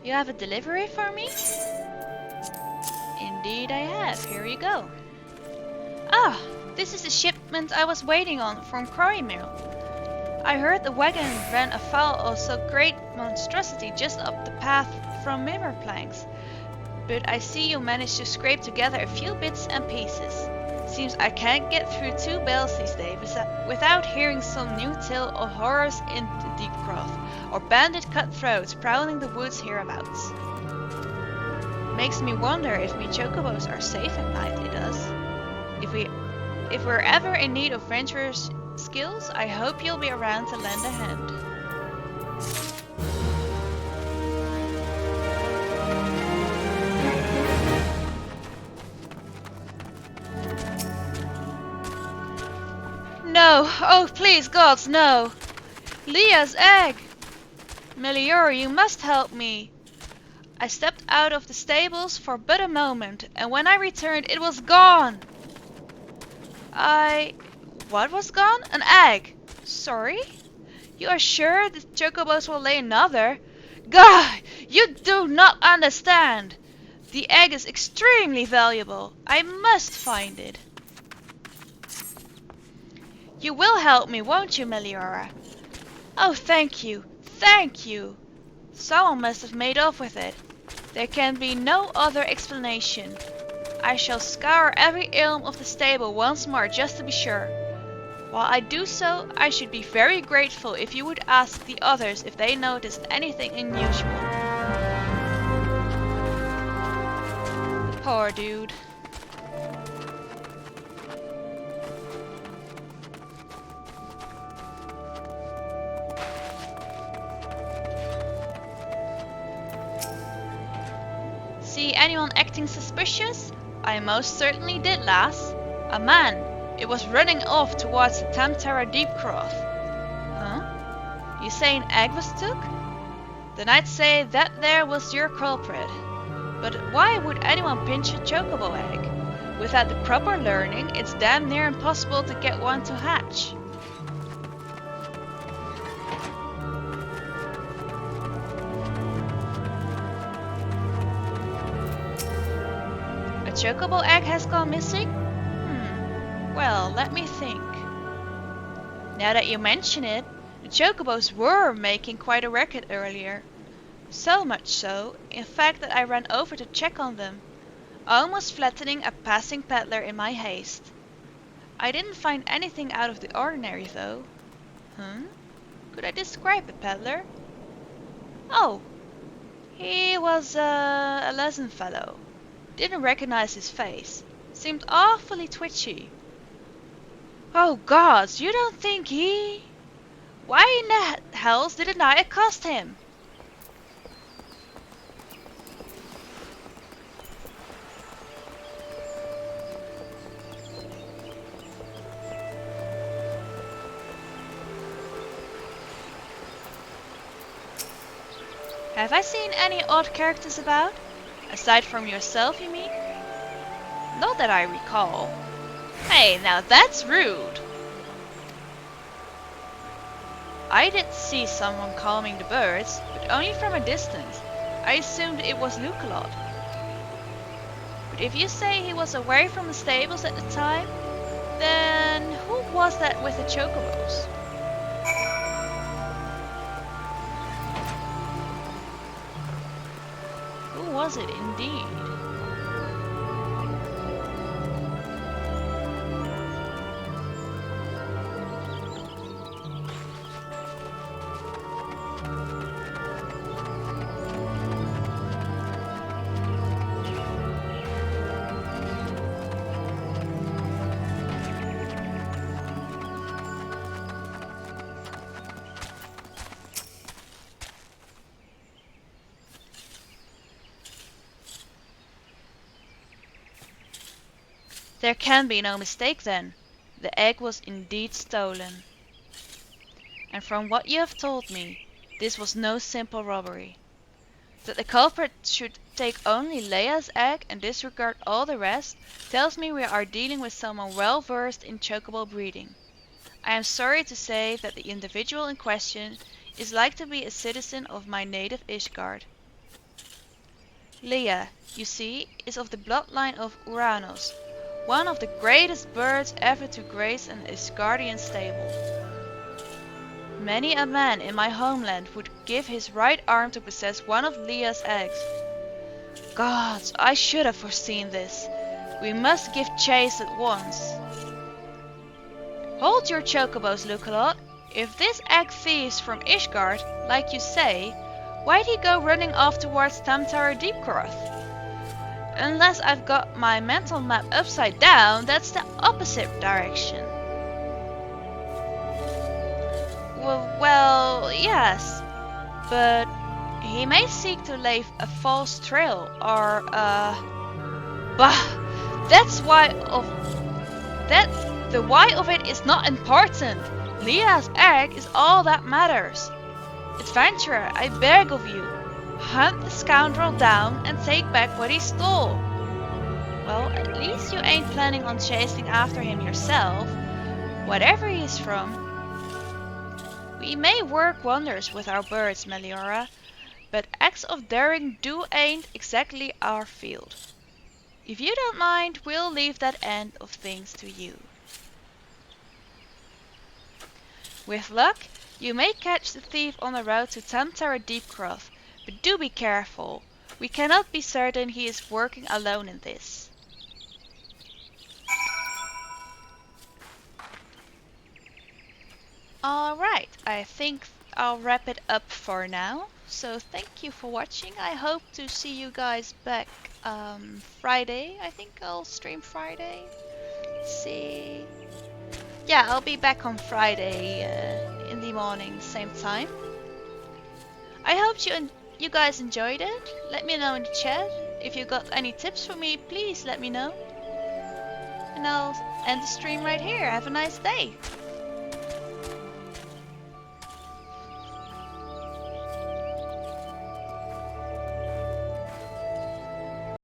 You have a delivery for me? Indeed I have. Here you go. Ah, this is the shipment I was waiting on from Quarry Mill. I heard the wagon ran afoul of so great monstrosity just up the path from Mirror Planks. But I see you managed to scrape together a few bits and pieces. Seems I can't get through 2 bells these days without hearing some new tale of horrors in the deep croft, or bandit cutthroats prowling the woods hereabouts. Makes me wonder if me chocobos are safe at night, it does. If we're ever in need of venturers' skills, I hope you'll be around to lend a hand. No! Oh, please, gods, no! Leah's egg! Meliora, you must help me! I stepped out of the stables for but a moment, and when I returned, it was gone! What was gone? An egg! Sorry? You are sure the chocobos will lay another? Gah! You do not understand! The egg is extremely valuable. I must find it. You will help me, won't you, Meliora? Oh, thank you. Thank you. Someone must have made off with it. There can be no other explanation. I shall scour every elm of the stable once more just to be sure. While I do so, I should be very grateful if you would ask the others if they noticed anything unusual. Poor dude. See anyone acting suspicious? I most certainly did, lass. A man. It was running off towards the Tamtara Deepcroft. Huh? You say an egg was took? Then I'd say that there was your culprit. But why would anyone pinch a chocobo egg? Without the proper learning, it's damn near impossible to get one to hatch. A chocobo egg has gone missing? Well, let me think. Now that you mention it, the chocobos were making quite a racket earlier. So much so, in fact, that I ran over to check on them, almost flattening a passing peddler in my haste. I didn't find anything out of the ordinary though. Could I describe the peddler? Oh, he was a pleasant fellow. Didn't recognize his face. Seemed awfully twitchy. Oh gods, you don't think he... Why in the hells didn't I accost him? Have I seen any odd characters about? Aside from yourself, you mean? Not that I recall. Hey, now that's rude! I did see someone calming the birds, but only from a distance. I assumed it was Lukelot. But if you say he was away from the stables at the time, then who was that with the chocobos? Who was it indeed? There can be no mistake then. The egg was indeed stolen. And from what you have told me, this was no simple robbery. That the culprit should take only Leia's egg and disregard all the rest tells me we are dealing with someone well versed in chocobo breeding. I am sorry to say that the individual in question is like to be a citizen of my native Ishgard. Leia, you see, is of the bloodline of Uranos, one of the greatest birds ever to grace an Ishgardian stable. Many a man in my homeland would give his right arm to possess one of Leia's eggs. Gods, I should have foreseen this. We must give chase at once. Hold your chocobos, Lukelot. If this egg thieves from Ishgard, like you say, why'd he go running off towards Tamtara Deepcroth? Unless I've got my mental map upside down, that's the opposite direction. Well, yes, but he may seek to leave a false trail, or bah, the why of it is not important. Leia's egg is all that matters. Adventurer, I beg of you, hunt the scoundrel down and take back what he stole. Well, at least you ain't planning on chasing after him yourself, whatever he is from. We may work wonders with our birds, Meliora, but acts of daring ain't exactly our field. If you don't mind, we'll leave that end of things to you. With luck, you may catch the thief on the road to Tamtara Deepcroth, but do be careful. We cannot be certain he is working alone in this. Alright, I think I'll wrap it up for now. So thank you for watching. I hope to see you guys back Friday. I think I'll stream Friday. Let's see. Yeah, I'll be back on Friday in the morning, same time. I hope you guys enjoyed it. Let me know in the chat. If you got any tips for me, please let me know. And I'll end the stream right here. Have a nice day.